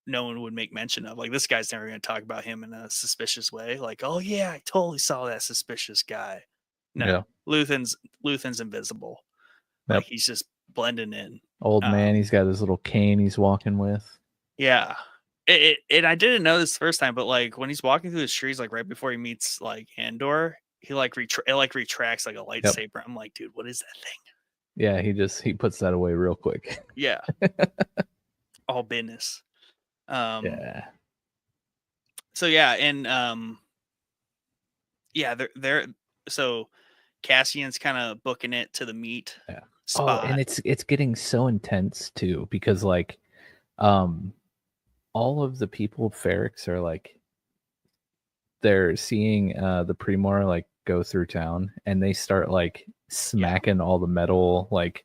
no one would make mention of. Like, this guy's never going to talk about him in a suspicious way. Like, oh yeah, I totally saw that suspicious guy. No, Luthen's invisible. Like, he's just blending in. Old man, he's got his little cane he's walking with. Yeah. And I didn't know this the first time, but like when he's walking through the trees, like right before he meets like Andor, he like retracts like a lightsaber. I'm like, dude, what is that thing? Yeah, he puts that away real quick. Yeah. All business. Yeah. So yeah, and they're so Cassian's kind of booking it to the meat spot. Oh, and it's getting so intense too, because like all of the people of Ferrix are like, they're seeing the Primor like go through town, and they start like smacking all the metal, like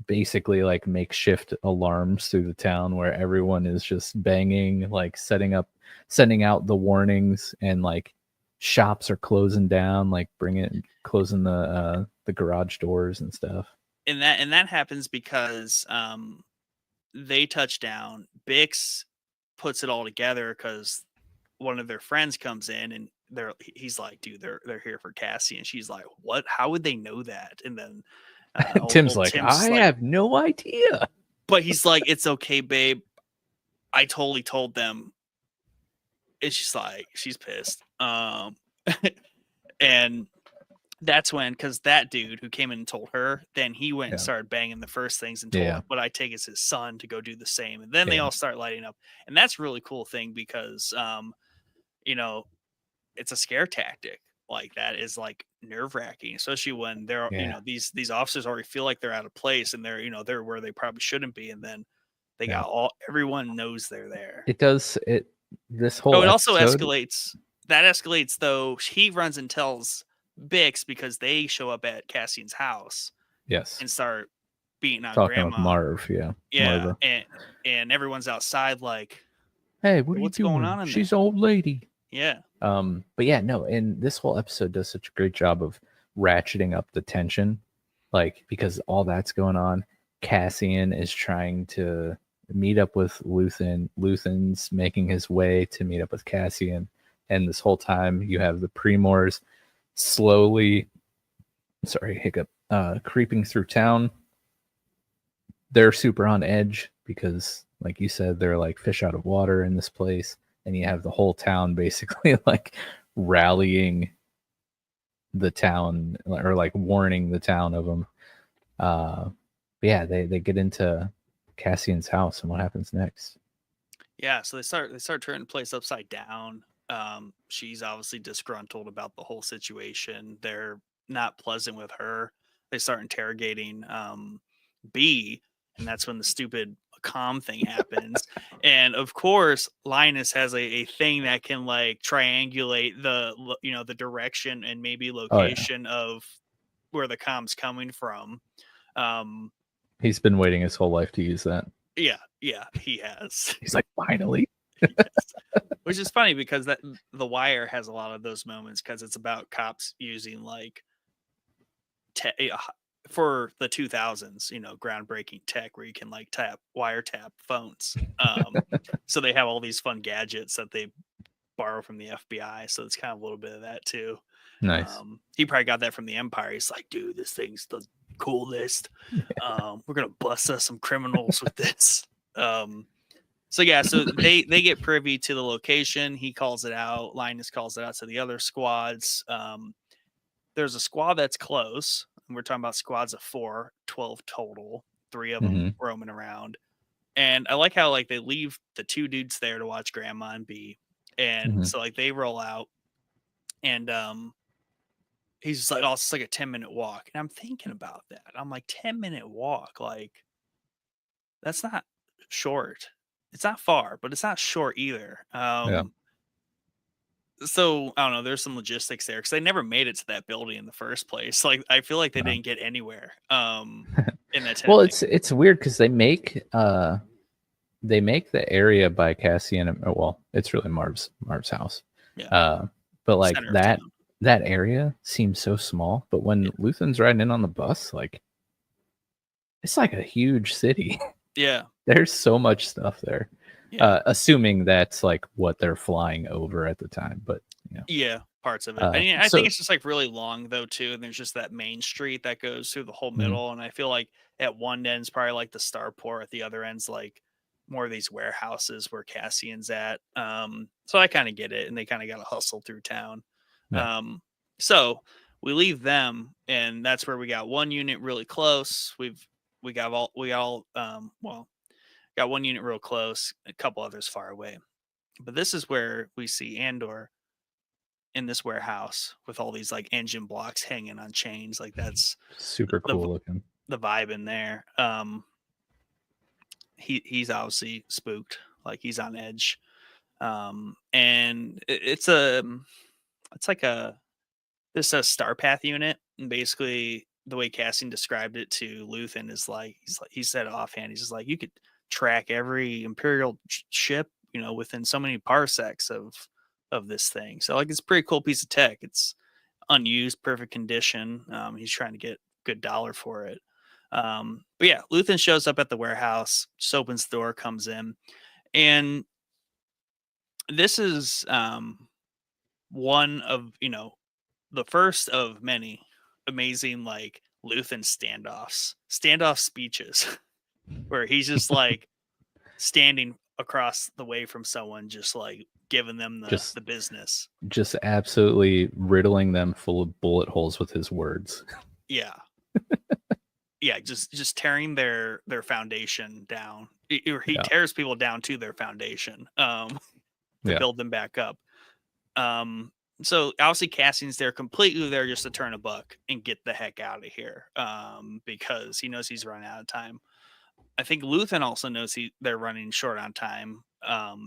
basically like makeshift alarms through the town where everyone is just banging, like sending out the warnings, and like shops are closing down, like closing the garage doors and stuff. And that happens because they touch down. Bix puts it all together because one of their friends comes in, and he's like, dude, they're here for Cassie, and she's like, what? How would they know that? And then Tim's like, I have no idea. But he's like, it's okay, babe. I totally told them. And she's like, she's pissed. And that's when, because that dude who came in and told her, then he went and started banging the first things and told what I take as his son to go do the same. And then they all start lighting up. And that's a really cool thing because, it's a scare tactic. Like, that is like nerve wracking, especially when they're, these officers already feel like they're out of place, and they're where they probably shouldn't be. And then they got everyone knows they're there. It does it. This whole it also escalates. That escalates though. He runs and tells Bix because they show up at Cassian's house. Yes. And start beating on talking Grandma. With Marv. Yeah. Marva. And everyone's outside like, hey, what's going on? She's an old lady. Yeah. But yeah, no, and this whole episode does such a great job of ratcheting up the tension, like, because all that's going on. Cassian is trying to meet up with Luthen. Luthen's making his way to meet up with Cassian, and this whole time you have the Primors slowly, creeping through town. They're super on edge because, like you said, they're like fish out of water in this place. And you have the whole town basically like rallying the town, or like warning the town of them. But yeah, they get into Cassian's house, and what happens next? Yeah, so they start turning the place upside down. She's obviously disgruntled about the whole situation. They're not pleasant with her. They start interrogating B, and that's when the stupid calm thing happens. And of course, Linus has a thing that can like triangulate the direction and maybe Oh yeah, location of where the com's coming from. Um, he's been waiting his whole life to use that. yeah, he has. He's like, finally. Yes. Which is funny because that The Wire has a lot of those moments because it's about cops using like for the 2000s, groundbreaking tech where you can like wiretap phones. So they have all these fun gadgets that they borrow from the FBI. So it's kind of a little bit of that too. Nice. He probably got that from the Empire. He's like, dude, this thing's the coolest. We're gonna bust us some criminals with this. So yeah, so they get privy to the location. He calls it out. Linus calls it out to the other squads. There's a squad that's close. And we're talking about squads of 4, 12 total. 3 of them roaming around. And I like how like they leave the 2 dudes there to watch Grandma and B. And so like they roll out, and he's just like, oh, it's like a 10-minute walk. And I'm thinking about that. I'm like, 10-minute walk, like that's not short. It's not far, but it's not short either. So I don't know. There's some logistics there because they never made it to that building in the first place. Like I feel like they didn't get anywhere. In that. Well, it's weird because they make the area by Cassian. Well, it's really Marv's house. Yeah. But like that area seems so small. But when Luthen's riding in on the bus, like it's like a huge city. Yeah. There's so much stuff there. Yeah. Assuming that's like what they're flying over at the time, but yeah, parts of it. I mean, I think it's just like really long though too, and there's just that main street that goes through the whole middle, and I feel like at one end's probably like the starport, at the other end's like more of these warehouses where Cassian's at. So I kind of get it, and they kind of got to hustle through town. Yeah. So we leave them, and that's where we got one unit really close. We got one unit real close, a couple others far away. But this is where we see Andor in this warehouse with all these like engine blocks hanging on chains. Like that's super cool looking. The vibe in there. He's obviously spooked, like he's on edge. And it's like a Starpath unit, and basically the way Cassian described it to Luthen is like he said offhand, he's just like, you could track every Imperial ship, within so many parsecs of this thing. So like it's a pretty cool piece of tech. It's unused, perfect condition. He's trying to get good dollar for it. But yeah, Luthen shows up at the warehouse, just opens the door, comes in, and this is one of the first of many amazing like Luthen standoff speeches where he's just like standing across the way from someone, just like giving them the business, just absolutely riddling them full of bullet holes with his words. Yeah. Yeah, just tearing their foundation down. He tears people down to their foundation to build them back up. So obviously Cassian's there, completely there just to turn a buck and get the heck out of here, because he knows he's running out of time. I think Luthen also knows they're running short on time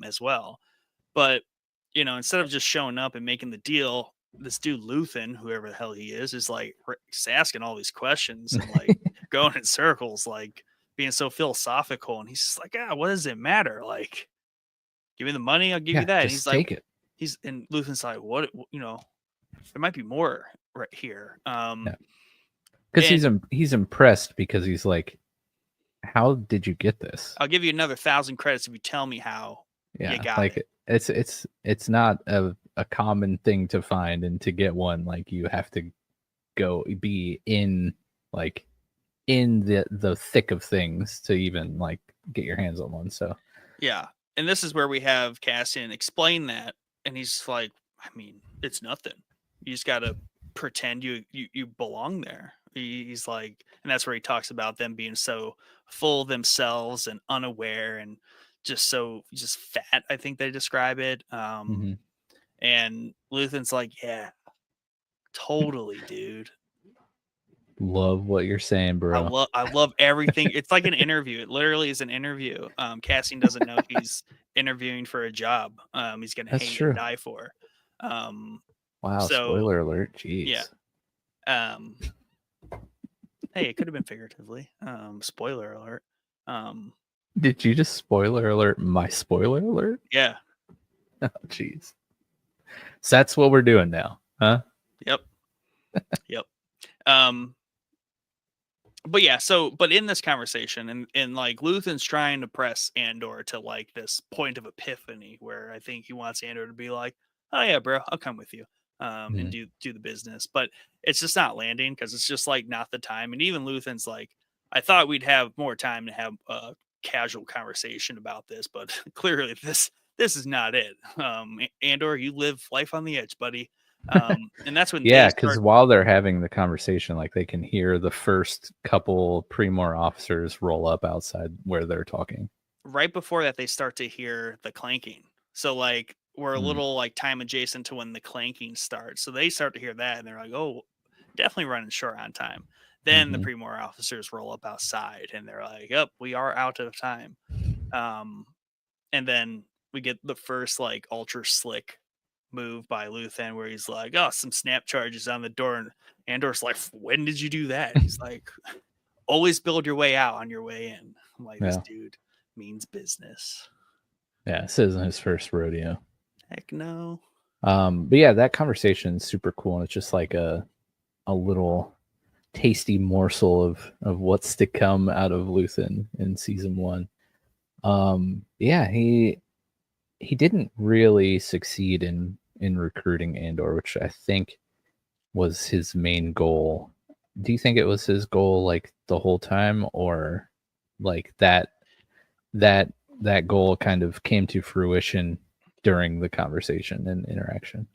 as well. But, instead of just showing up and making the deal, this dude Luthen, whoever the hell he is like he's asking all these questions and like going in circles, like being so philosophical. And he's just like, what does it matter? Like, give me the money, I'll give you that. And he's take like, it. And Luthen's like, what, there might be more right here. Because he's impressed because he's like, how did you get this? I'll give you another 1,000 credits if you tell me how you got it. It's not a common thing to find, and to get one, like you have to go be in the thick of things to even like get your hands on one. So yeah, and this is where we have Cassian explain that, and he's like, I mean, it's nothing. You just got to pretend you belong there. He's like, and that's where he talks about them being so full of themselves and unaware and just fat, I think they describe it. And Luthen's like, yeah, totally, dude. Love what you're saying, bro. I love everything. It's like an interview. It literally is an interview. Cassian doesn't know he's interviewing for a job. He's gonna That's hate true. and die for. Wow, so, spoiler alert. Jeez. Yeah. Hey, it could have been figuratively. Spoiler alert. Did you just spoiler alert my spoiler alert? Yeah. Oh, jeez. So that's what we're doing now, huh? Yep. Yep. But yeah, but in this conversation, and like Luthen's trying to press Andor to like this point of epiphany where I think he wants Andor to be like, oh yeah, bro, I'll come with you. And do the business. But it's just not landing because it's just like not the time. And even Luthen's like, I thought we'd have more time to have a casual conversation about this, but clearly this is not it. Andor, you live life on the edge, buddy. And that's when yeah, because while they're having the conversation, like they can hear the first couple Primor officers roll up outside where they're talking. Right before that, they start to hear the clanking. So like we're a little like time adjacent to when the clanking starts. So they start to hear that and they're like, oh, definitely running short on time. Then the Primor officers roll up outside and they're like, yep, we are out of time. And then we get the first like ultra slick move by Luthen where he's like, oh, some snap charges on the door. And Andor's like, when did you do that? He's like, always build your way out on your way in. I'm like, this dude means business. Yeah, this isn't his first rodeo. Heck no. But yeah, that conversation's super cool. And it's just like a little tasty morsel of what's to come out of Luthen in season 1. Yeah, he didn't really succeed in recruiting Andor, which I think was his main goal. Do you think it was his goal like the whole time, or like that goal kind of came to fruition during the conversation and interaction?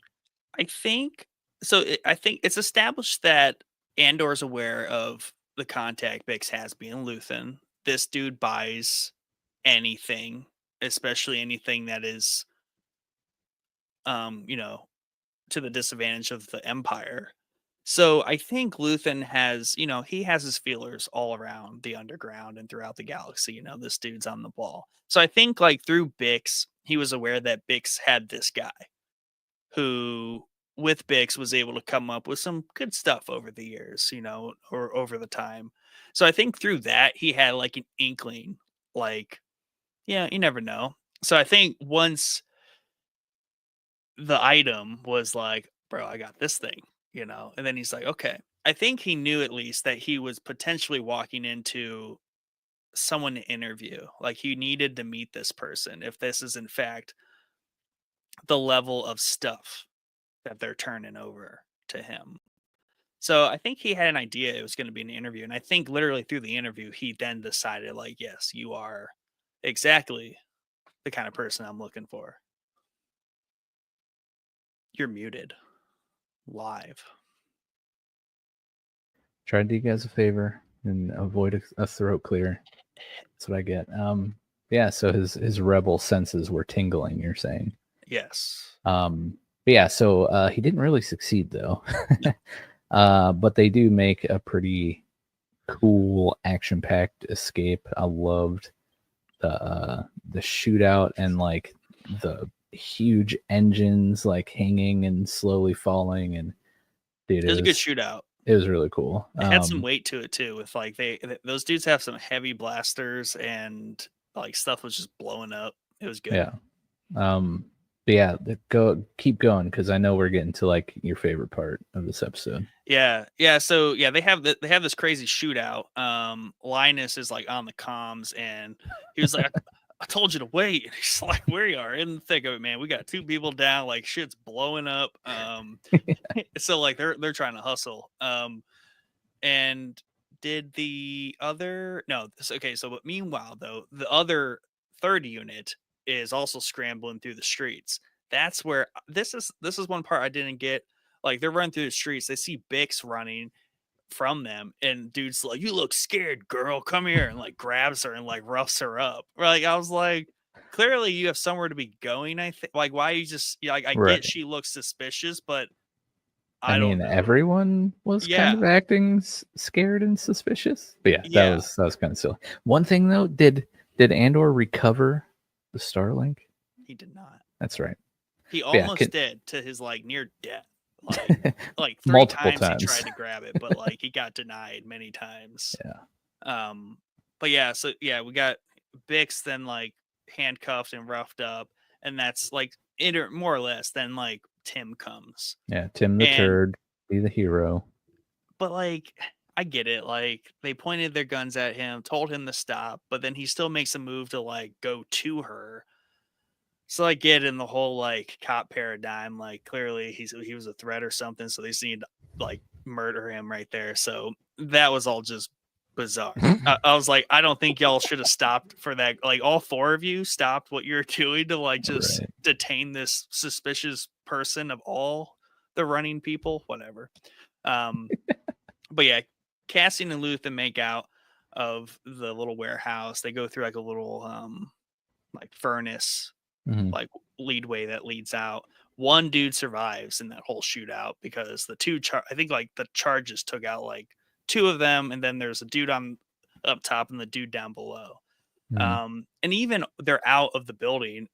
I think so. I think it's established that Andor's aware of the contact Bix has being Luthen. This dude buys anything, especially anything that is to the disadvantage of the Empire. So I think Luthen has, he has his feelers all around the underground and throughout the galaxy. This dude's on the ball. So I think like through Bix, he was aware that Bix had this guy who with Bix was able to come up with some good stuff over the years, or over the time. So I think through that, he had like an inkling, like, yeah, you never know. So I think once the item was like, bro, I got this thing, and then he's like, okay. I think he knew at least that he was potentially walking into someone to interview. Like he needed to meet this person if this is in fact the level of stuff that they're turning over to him. So I think he had an idea it was going to be an interview. And I think literally through the interview, he then decided like, yes, you are exactly the kind of person I'm looking for. You're muted live. Try to do you guys a favor and avoid a throat clear. That's what I get. Yeah, so his rebel senses were tingling, you're saying? Yes. But yeah, so he didn't really succeed though. But they do make a pretty cool action-packed escape. I loved the shootout and like the huge engines like hanging and slowly falling, and dude, it was a good shootout. It was really cool. It had some weight to it too, with like those dudes have some heavy blasters and like stuff was just blowing up. It was good. Yeah. But yeah, keep going because I know we're getting to like your favorite part of this episode. Yeah. So yeah, they have this crazy shootout. Linus is like on the comms, and he was like, "I told you to wait." And he's like, "Where you are in the thick of it, man. We got 2 people down. Like shit's blowing up." So like they're trying to hustle. And did the other okay? So but meanwhile though, the other 3rd unit is also scrambling through the streets. That's where this is one part I didn't get. Like they're running through the streets, they see Bix running from them, and dude's like, "You look scared, girl. Come here," and like grabs her and like roughs her up. Like I was like, clearly you have somewhere to be going. I think, like, why you just like I Right. get she looks suspicious, but I I don't mean, know. everyone was kind of acting scared and suspicious. But yeah, Yeah. that was kind of silly. One thing though, did Andor recover the Starlink? He did not. That's right. He But yeah, almost did to his like near death. Like 3 multiple times he times. tried to grab it, but like he got denied many times. Yeah. But yeah, so yeah, we got Bix then like handcuffed and roughed up, and that's like more or less then like Tim comes. Yeah, Tim the Turd, be the hero. But like I get it, like they pointed their guns at him, told him to stop, but then he still makes a move to like go to her. So I get in the whole like cop paradigm, like clearly he was a threat or something, so they just need to like murder him right there. So that was all just bizarre. I was like, I don't think y'all should have stopped for that. Like all 4 of you stopped what you're doing to like just detain this suspicious person of all the running people, whatever. But yeah, Cassian and Luthen make out of the little warehouse. They go through like a little like furnace, like leadway that leads out. One dude survives in that whole shootout because the 2 I think like the charges took out like 2 of them, and then there's a dude on up top and the dude down below. And even they're out of the building,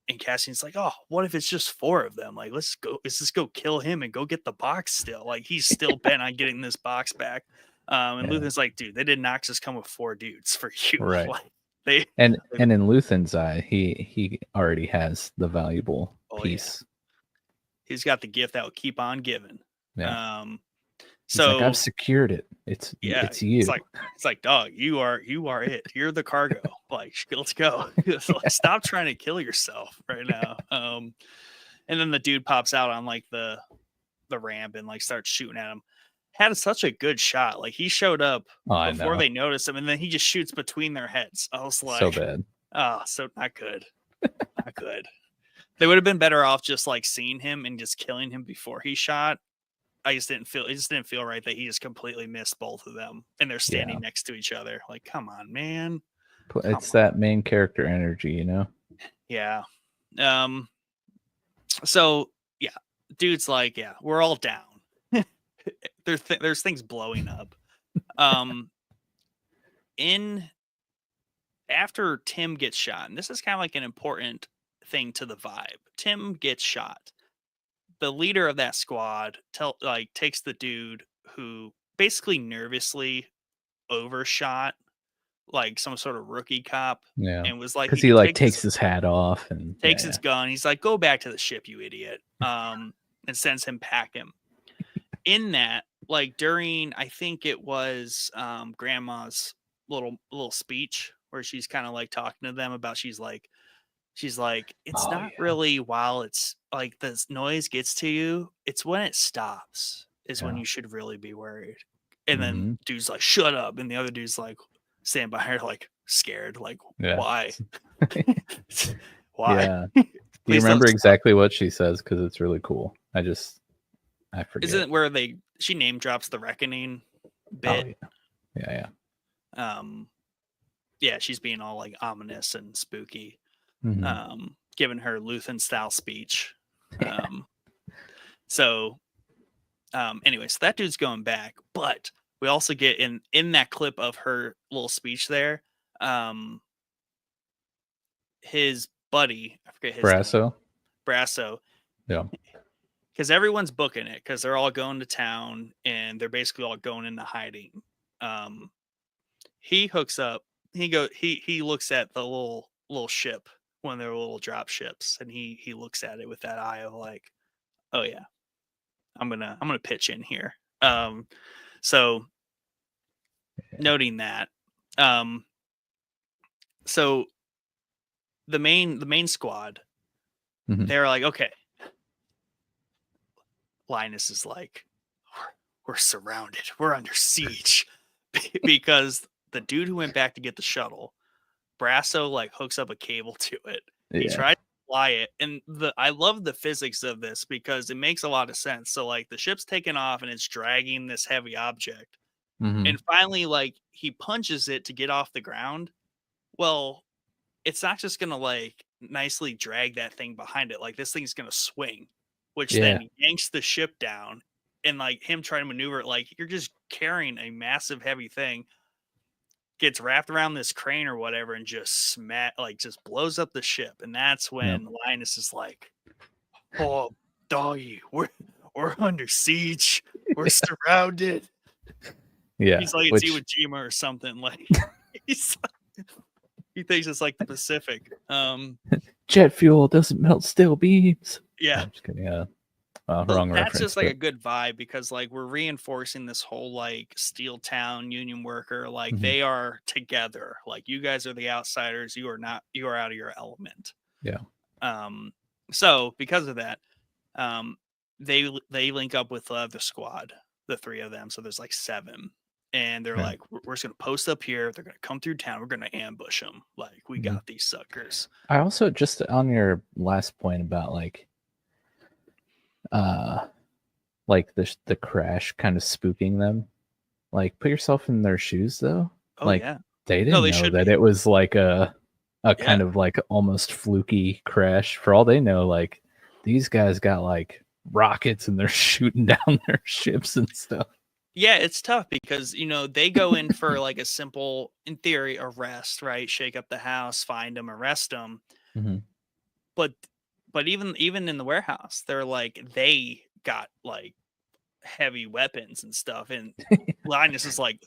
and Cassian's like, oh, what if it's just 4 of them? Like, let's just go kill him and go get the box still. Like, he's still bent on getting this box back. And Luthen's like, dude, they did not just come with 4 dudes for you. Right. Like, and in Luthen's eye, he already has the valuable piece. Yeah. He's got the gift that will keep on giving. Yeah. So he's like, I've secured it. It's you. It's like, dog, you are it. You're the cargo. Like, let's go. Like, stop trying to kill yourself right now. And then the dude pops out on like the ramp and like starts shooting at him. Had such a good shot. Like he showed up before they noticed him, and then he just shoots between their heads. I was like, so bad. Oh, so not good. Not good. They would have been better off just like seeing him and just killing him before he shot. It just didn't feel right that he just completely missed both of them, and they're standing next to each other. Like, come on, man. It's that main character energy, you know? Yeah. So yeah, dude's like, yeah, we're all down. There's things blowing up. After Tim gets shot, and this is kind of like an important thing to the vibe. Tim gets shot. The leader of that squad takes the dude who basically nervously overshot like some sort of rookie cop. Yeah. And was like, because he like takes his hat off and takes his gun. He's like, go back to the ship, you idiot. And sends him packing. In that, like during, I think it was grandma's little speech where she's kind of like talking to them about, she's like, it's not really while it's like the noise gets to you, it's when it stops is when you should really be worried. And then dude's like, shut up. And the other dude's like, stand by her, like scared, like, why? Why? Yeah. Do you remember exactly what she says? Because it's really cool. I forget. Isn't it where she name drops the reckoning bit? Oh, yeah. Yeah, she's being all like ominous and spooky. Giving her Luthen style speech. So anyways, that dude's going back, but we also get in that clip of her little speech there, his buddy, I forget his name. Brasso. Yeah. Because everyone's booking it because they're all going to town and they're basically all going into hiding. He hooks up. He looks at the little ship, one of their little drop ships, and he looks at it with that eye of like, oh yeah, I'm gonna pitch in here. So noting that, so the main squad, they're like, okay, Linus is like, we're surrounded, we're under siege, because the dude who went back to get the shuttle, Brasso like hooks up a cable to it. He tries to fly it, and I love the physics of this because it makes a lot of sense. So like the ship's taking off and it's dragging this heavy object, and finally like he punches it to get off the ground. Well, it's not just gonna like nicely drag that thing behind it. Like this thing's gonna swing, which Yeah. then yanks the ship down. And like him trying to maneuver it, like you're just carrying a massive heavy thing, gets wrapped around this crane or whatever, and just just blows up the ship. And that's when Linus is like, "Oh, doggy, we're under siege. We're surrounded." Yeah. He's like, it's Iwo Jima or something. Like he thinks it's like the Pacific. Jet fuel doesn't melt steel beams. Yeah. I'm just kidding. Wrong That's reference. just like a good vibe because like we're reinforcing this whole like steel town union worker, like they are together. Like you guys are the outsiders. You are not. You are out of your element. Yeah. So because of that, they link up with the squad, the 3 of them. So there's like 7. And they're like, we're just going to post up here. They're going to come through town. We're going to ambush them. Like, we got these suckers. I also, just on your last point about like the crash kind of spooking them, like put yourself in their shoes though. Oh, like yeah. they didn't know that it was like a kind of like almost fluky crash. For all they know, like these guys got like rockets and they're shooting down their ships and stuff. Yeah, it's tough because, you know, they go in for like a simple, in theory, arrest, right? Shake up the house, find them, arrest them. But even in the warehouse, they're like, they got like heavy weapons and stuff. And Linus is like,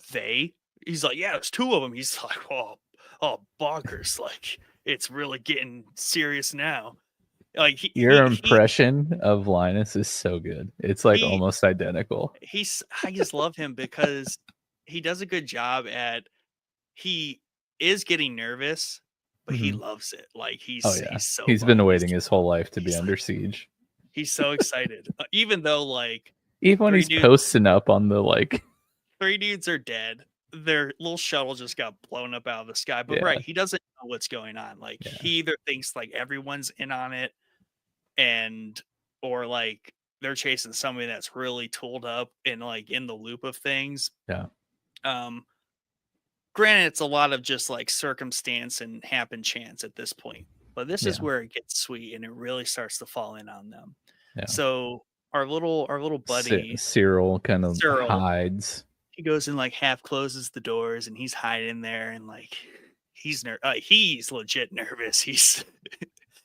he's like, yeah, it's 2 of them. He's like, oh, bonkers. Like, it's really getting serious now. Like your impression of Linus is so good. It's like almost identical. I just love him because he does a good job he is getting nervous, but he loves it. Like he's been waiting his whole life to be under siege. He's so excited. Even though even when he's posting up on the 3 dudes are dead. Their little shuttle just got blown up out of the sky. But he doesn't know what's going on. Like he either thinks like everyone's in on it or like they're chasing somebody that's really tooled up and like in the loop of things. Yeah. Granted, it's a lot of just like circumstance and happen chance at this point. But this is where it gets sweet and it really starts to fall in on them. Yeah. So our little buddy Cyril kind of hides. He goes and like half closes the doors and he's hiding there and like he's legit nervous. He's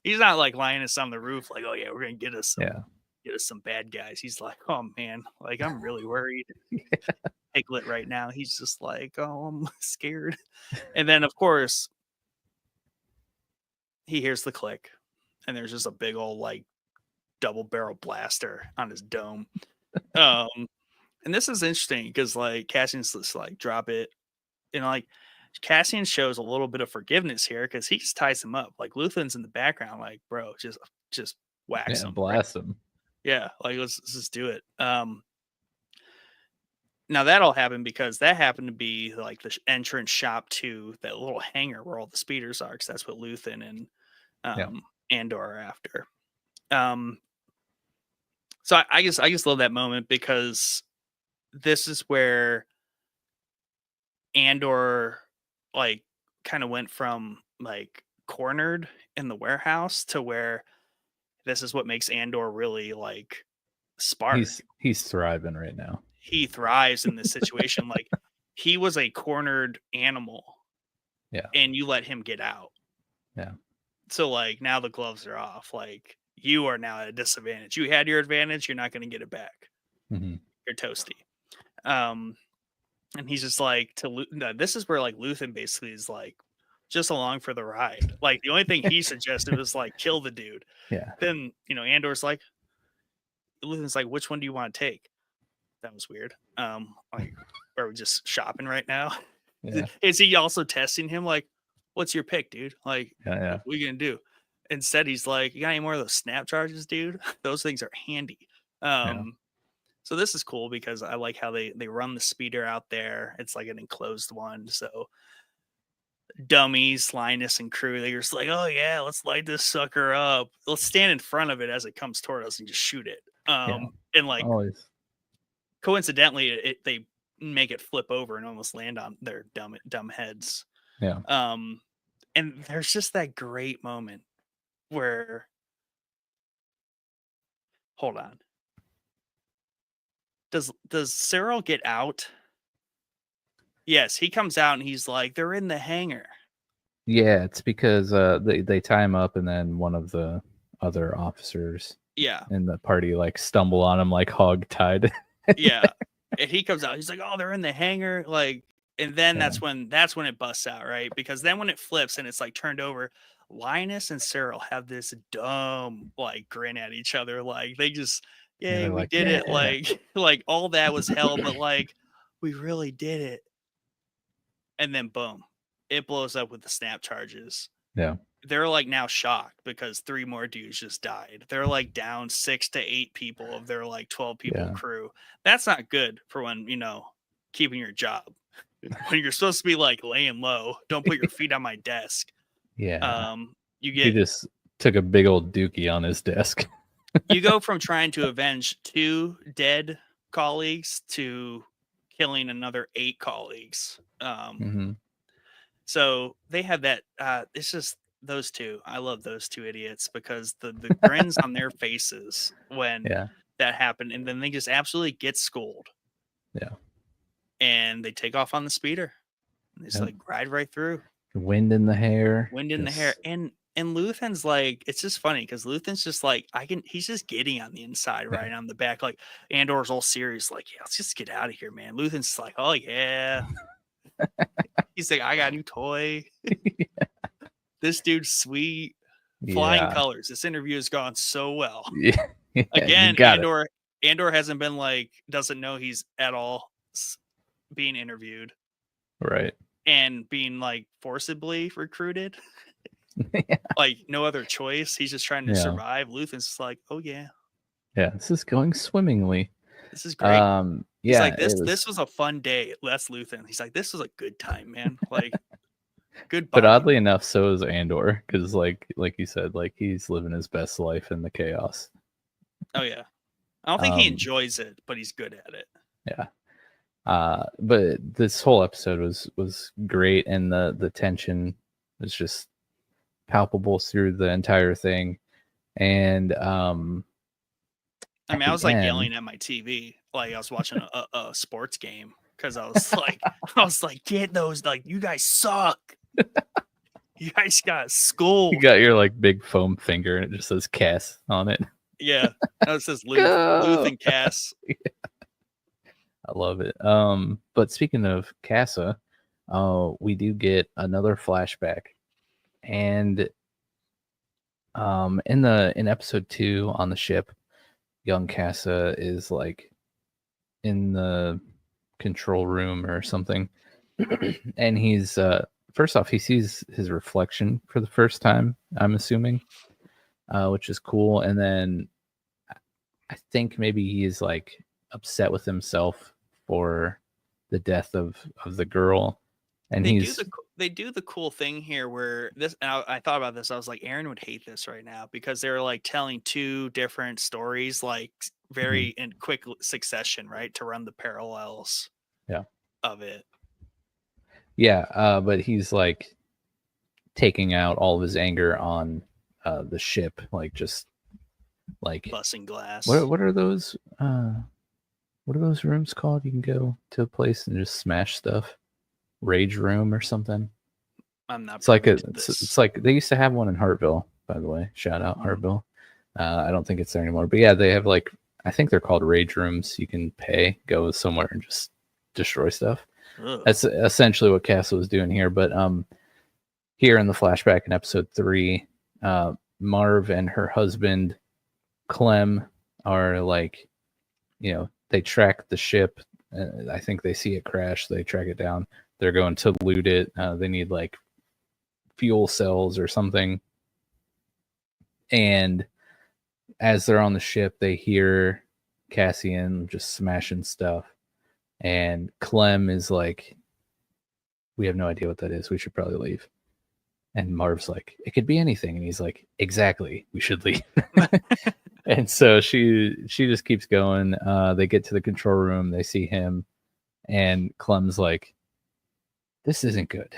not like Linus on the roof like, oh yeah, we're gonna get us some bad guys. He's like, oh man, like I'm really worried. Piglet right now. He's just like, oh, I'm scared. And then of course he hears the click and there's just a big old like double barrel blaster on his dome. And this is interesting because like Cassian's just like drop it, and like Cassian shows a little bit of forgiveness here because he just ties him up. Like Luthen's in the background, like bro, just wax him, blast him. Yeah, like let's just do it. Now that all happened because that happened to be like the entrance shop to that little hangar where all the speeders are, because that's what Luthen and Andor are after. So I just love that moment because this is where Andor like kind of went from like cornered in the warehouse to where this is what makes Andor really like spark. He's thriving right now. He thrives in this situation. Like he was a cornered animal. Yeah. And you let him get out. Yeah. So like now the gloves are off. Like you are now at a disadvantage. You had your advantage. You're not going to get it back. You're toasty. And he's just like this is where like Luthen basically is like just along for the ride. Like the only thing he suggested was like kill the dude. Yeah. Then Andor's like, Luthen's like, which one do you want to take? That was weird. Like are we just shopping right now? Yeah. Is he also testing him? Like, what's your pick, dude? Like, what are you gonna do? Instead, he's like, you got any more of those snap charges, dude? Those things are handy. So this is cool because I like how they run the speeder out there. It's like an enclosed one. So dummies, Linus and crew, they're just like, oh yeah, let's light this sucker up. Let's stand in front of it as it comes toward us and just shoot it. And like coincidentally, they make it flip over and almost land on their dumb heads. Yeah. And there's just that great moment where hold on. Does Cyril get out? Yes, he comes out and he's like, they're in the hangar. Yeah, it's because they tie him up, and then one of the other officers in the party like stumble on him like hog tied. Yeah. And he comes out, he's like, oh, they're in the hangar, like, and then that's when it busts out, right? Because then when it flips and it's like turned over, Linus and Cyril have this dumb like grin at each other, like they just yay, we like, did it, like all that was hell, but like we really did it. And then boom, it blows up with the snap charges. Yeah. They're like now shocked because 3 more dudes just died. They're like down 6 to 8 people of their like 12 people crew. That's not good for when, keeping your job. When you're supposed to be like laying low, don't put your feet on my desk. Yeah. He just took a big old dookie on his desk. You go from trying to avenge 2 dead colleagues to killing another 8 colleagues. So they have that. It's just those two. I love those 2 idiots because the grins on their faces when that happened, and then they just absolutely get schooled. Yeah. And they take off on the speeder. And they just like ride right through. Wind in the hair. And Luthen's like, it's just funny because Luthen's just like, he's just giddy on the inside, right on the back. Like Andor's all serious, like, yeah, let's just get out of here, man. Luthen's like, oh yeah. He's like, I got a new toy. This dude's sweet. Flying colors. This interview has gone so well. Again, Andor hasn't been like, doesn't know he's at all being interviewed. Right. And being like forcibly recruited. Like no other choice. He's just trying to survive. Luthen's just like, oh yeah. Yeah, this is going swimmingly. This is great. He's like, this was a fun day. That's Luthen. He's like, this was a good time, man. Like good. But oddly enough, so is Andor, because like you said, like he's living his best life in the chaos. Oh yeah. I don't think he enjoys it, but he's good at it. Yeah. But this whole episode was great, and the tension was just palpable through the entire thing. And I mean, I was like yelling at my TV, like I was watching a sports game, because I was like, get those, like, you guys suck. You guys got schooled. You got your like big foam finger, and it just says Cass on it. Yeah, it says Luthen Cass. Yeah. I love it. But speaking of Kassa, we do get another flashback, and in episode 2 on the ship, young Kassa is like in the control room or something, and he's first off, he sees his reflection for the first time, I'm assuming, which is cool. And then I think maybe he's like upset with himself for the death of the girl. And they do the cool thing here where this, and I thought about this, I was like, Aaron would hate this right now, because they're like telling 2 different stories, like very in quick succession, right, to run the parallels of it. Yeah, but he's like taking out all of his anger on the ship, like just like busting glass. What are those rooms called? You can go to a place and just smash stuff. Rage room or something. I'm not. It's like it's like they used to have one in Hartville, by the way. Shout out Hartville. I don't think it's there anymore, but yeah, they have like, I think they're called rage rooms. You can go somewhere and just destroy stuff. Ugh. That's essentially what Kassa was doing here. But here in the flashback in episode 3, Marv and her husband Clem are like, they track the ship. I think they see it crash. They track it down. They're going to loot it. They need like fuel cells or something. And as they're on the ship, they hear Cassian just smashing stuff. And Clem is like, we have no idea what that is. We should probably leave. And Marv's like, it could be anything. And he's like, exactly, we should leave. And so she just keeps going. They get to the control room. They see him. And Clem's like, this isn't good.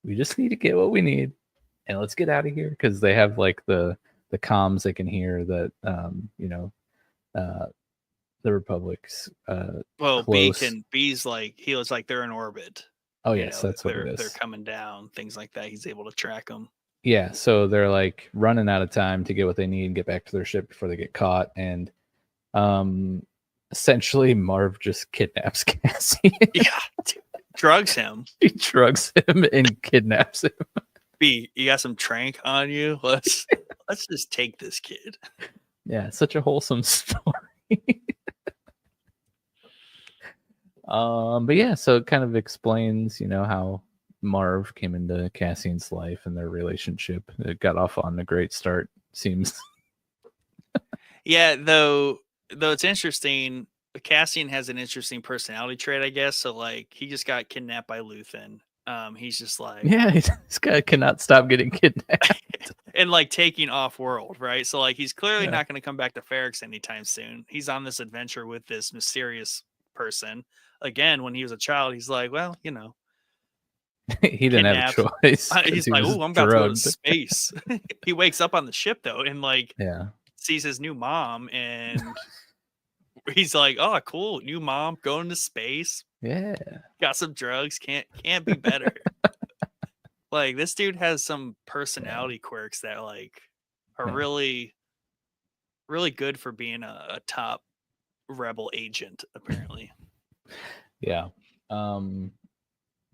We just need to get what we need. And let's get out of here. Because they have like the the comms, they can hear that the Republic's Well, close. B's like he looks like they're in orbit. Oh yes, that's what it They're is. coming down, things like that. He's able to track them. Yeah, so they're like running out of time to get what they need and get back to their ship before they get caught. And essentially Marv just kidnaps Cassian. Yeah, drugs him. He drugs him and kidnaps him. B, you got some trank on you? Let's just take this kid. Yeah, such a wholesome story. But yeah, so it kind of explains, how Marv came into Cassian's life and their relationship. It got off on a great start, seems. Yeah, though it's interesting. Cassian has an interesting personality trait, I guess. So like he just got kidnapped by Luthen. He's just like, yeah, this guy cannot stop getting kidnapped. and like taking off world, right? So like he's clearly not going to come back to Ferrix anytime soon. He's on this adventure with this mysterious person. Again, when he was a child, he's like, well, he didn't have a choice. He's like, oh, I'm about to go to space. He wakes up on the ship though, and like sees his new mom, and he's like, oh, cool, new mom going to space. Yeah, got some drugs, can't be better. Like this dude has some personality quirks that like are really, really good for being a top rebel agent, apparently. Yeah.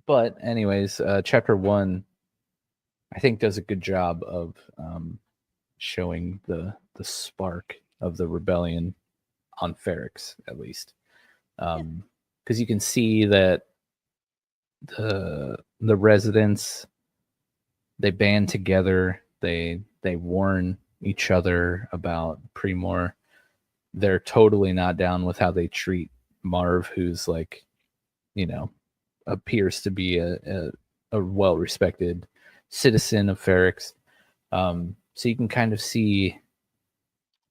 But anyways, chapter 1, I think, does a good job of showing the spark of the rebellion on Ferrix, at least. Because you can see that the residents, they band together, they warn each other about Primor. They're totally not down with how they treat Marv, who's like, appears to be a well-respected citizen of Ferrix. So you can kind of see,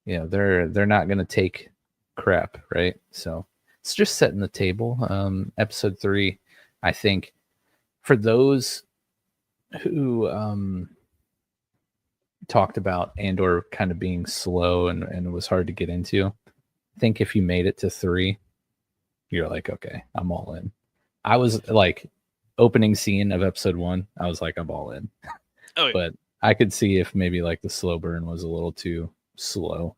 they're not going to take crap, right? So it's just setting the table. Episode 3, I think, for those who talked about Andor kind of being slow and it was hard to get into, I think if you made it to 3, you're like, okay, I'm all in. I was like, opening scene of episode 1, I was like, I'm all in. Oh, yeah. But I could see if maybe like the slow burn was a little too slow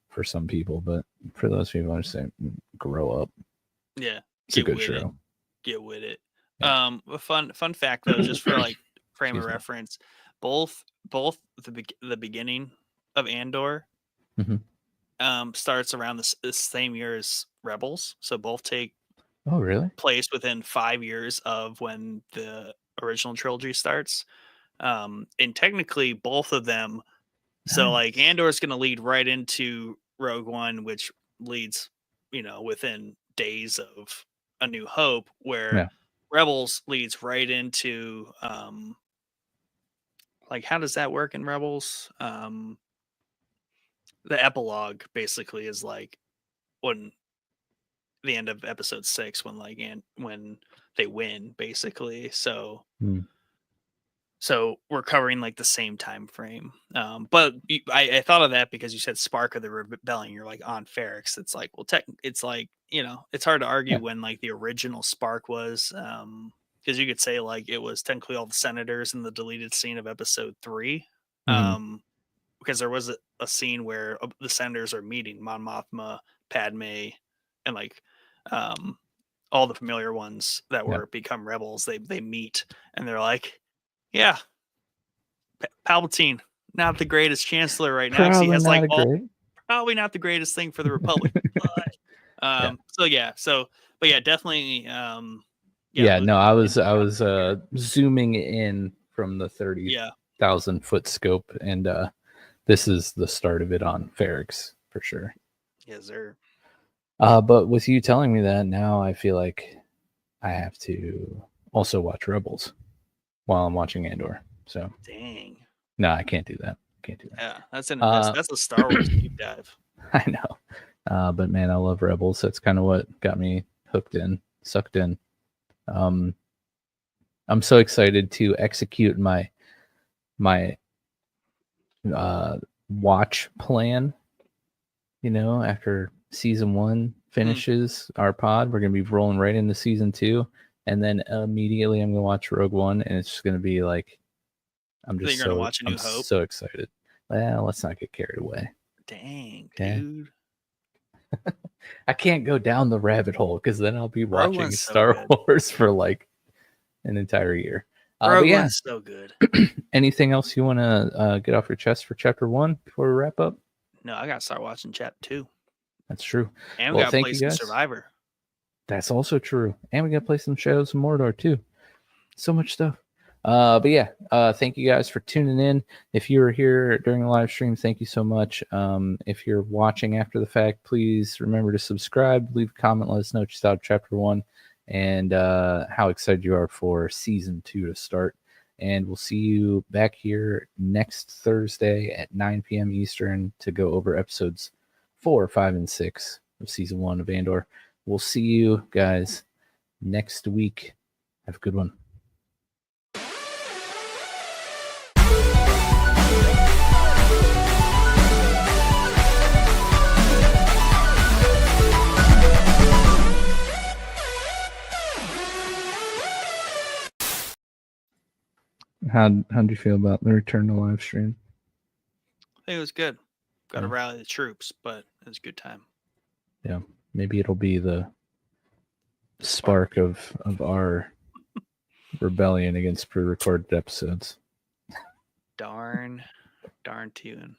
for some people, but for those people, I just say, grow up. Yeah, it's a good show. Get with it. Yeah. A fun fact though, just for like frame of reference, both the beginning of Andor starts around the same year as Rebels, so both take place within 5 years of when the original trilogy starts. And technically both of them, so like Andor is going to lead right into Rogue One, which leads within days of A New Hope, where Rebels leads right into like, how does that work in Rebels? The epilogue basically is like when the end of episode 6, when they win, basically. So so we're covering like the same time frame. But I thought of that because you said spark of the rebellion. You're like on Ferrix. It's like, well, it's like, it's hard to argue when like the original spark was, because you could say like it was technically all the senators in the deleted scene of episode 3. Because there was a scene where the senators are meeting Mon Mothma, Padme, and like all the familiar ones that were become rebels. They meet and they're like, yeah, Palpatine, not the greatest chancellor right now. He has like probably not the greatest thing for the Republic. But, but definitely. No, I was zooming in from the 30,000 foot scope, and this is the start of it on Ferrix for sure. Yes, sir. But with you telling me that now, I feel like I have to also watch Rebels while I'm watching Andor. So dang. No, I can't do that. Yeah, that's a Star Wars deep dive. I know. But man, I love Rebels. That's kind of what got me sucked in. I'm so watch plan. After season 1 finishes our pod, we're gonna be rolling right into season 2, and then immediately I'm gonna watch Rogue One, and it's just gonna be like, I'm Think just you're gonna watch A New I'm Hope? so excited. Well, let's not get carried away. Dang, Okay. dude. I can't go down the rabbit hole because then I'll be Rogue watching One's so Star good. Wars for like an entire year. Rogue One's so good. Anything else you want to get off your chest for chapter 1 before we wrap up? No, I gotta start watching chapter 2. That's true. And we Well, gotta thank play you some guys. Survivor. That's also true. And we got to play some Shadows of Mordor too. So much stuff. But yeah, thank you guys for tuning in. If you were here during the live stream, thank you so much. If you're watching after the fact, please remember to subscribe, leave a comment, let us know what you thought of chapter 1 and how excited you are for season 2 to start. And we'll see you back here next Thursday at 9 p.m. Eastern to go over episodes 4, 5, and 6 of season 1 of Andor. We'll see you guys next week. Have a good one. How'd you feel about the return to live stream? I think it was good. Got to Yeah. rally the troops, but it was a good time. Yeah, maybe it'll be the spark of our rebellion against pre-recorded episodes. Darn tune.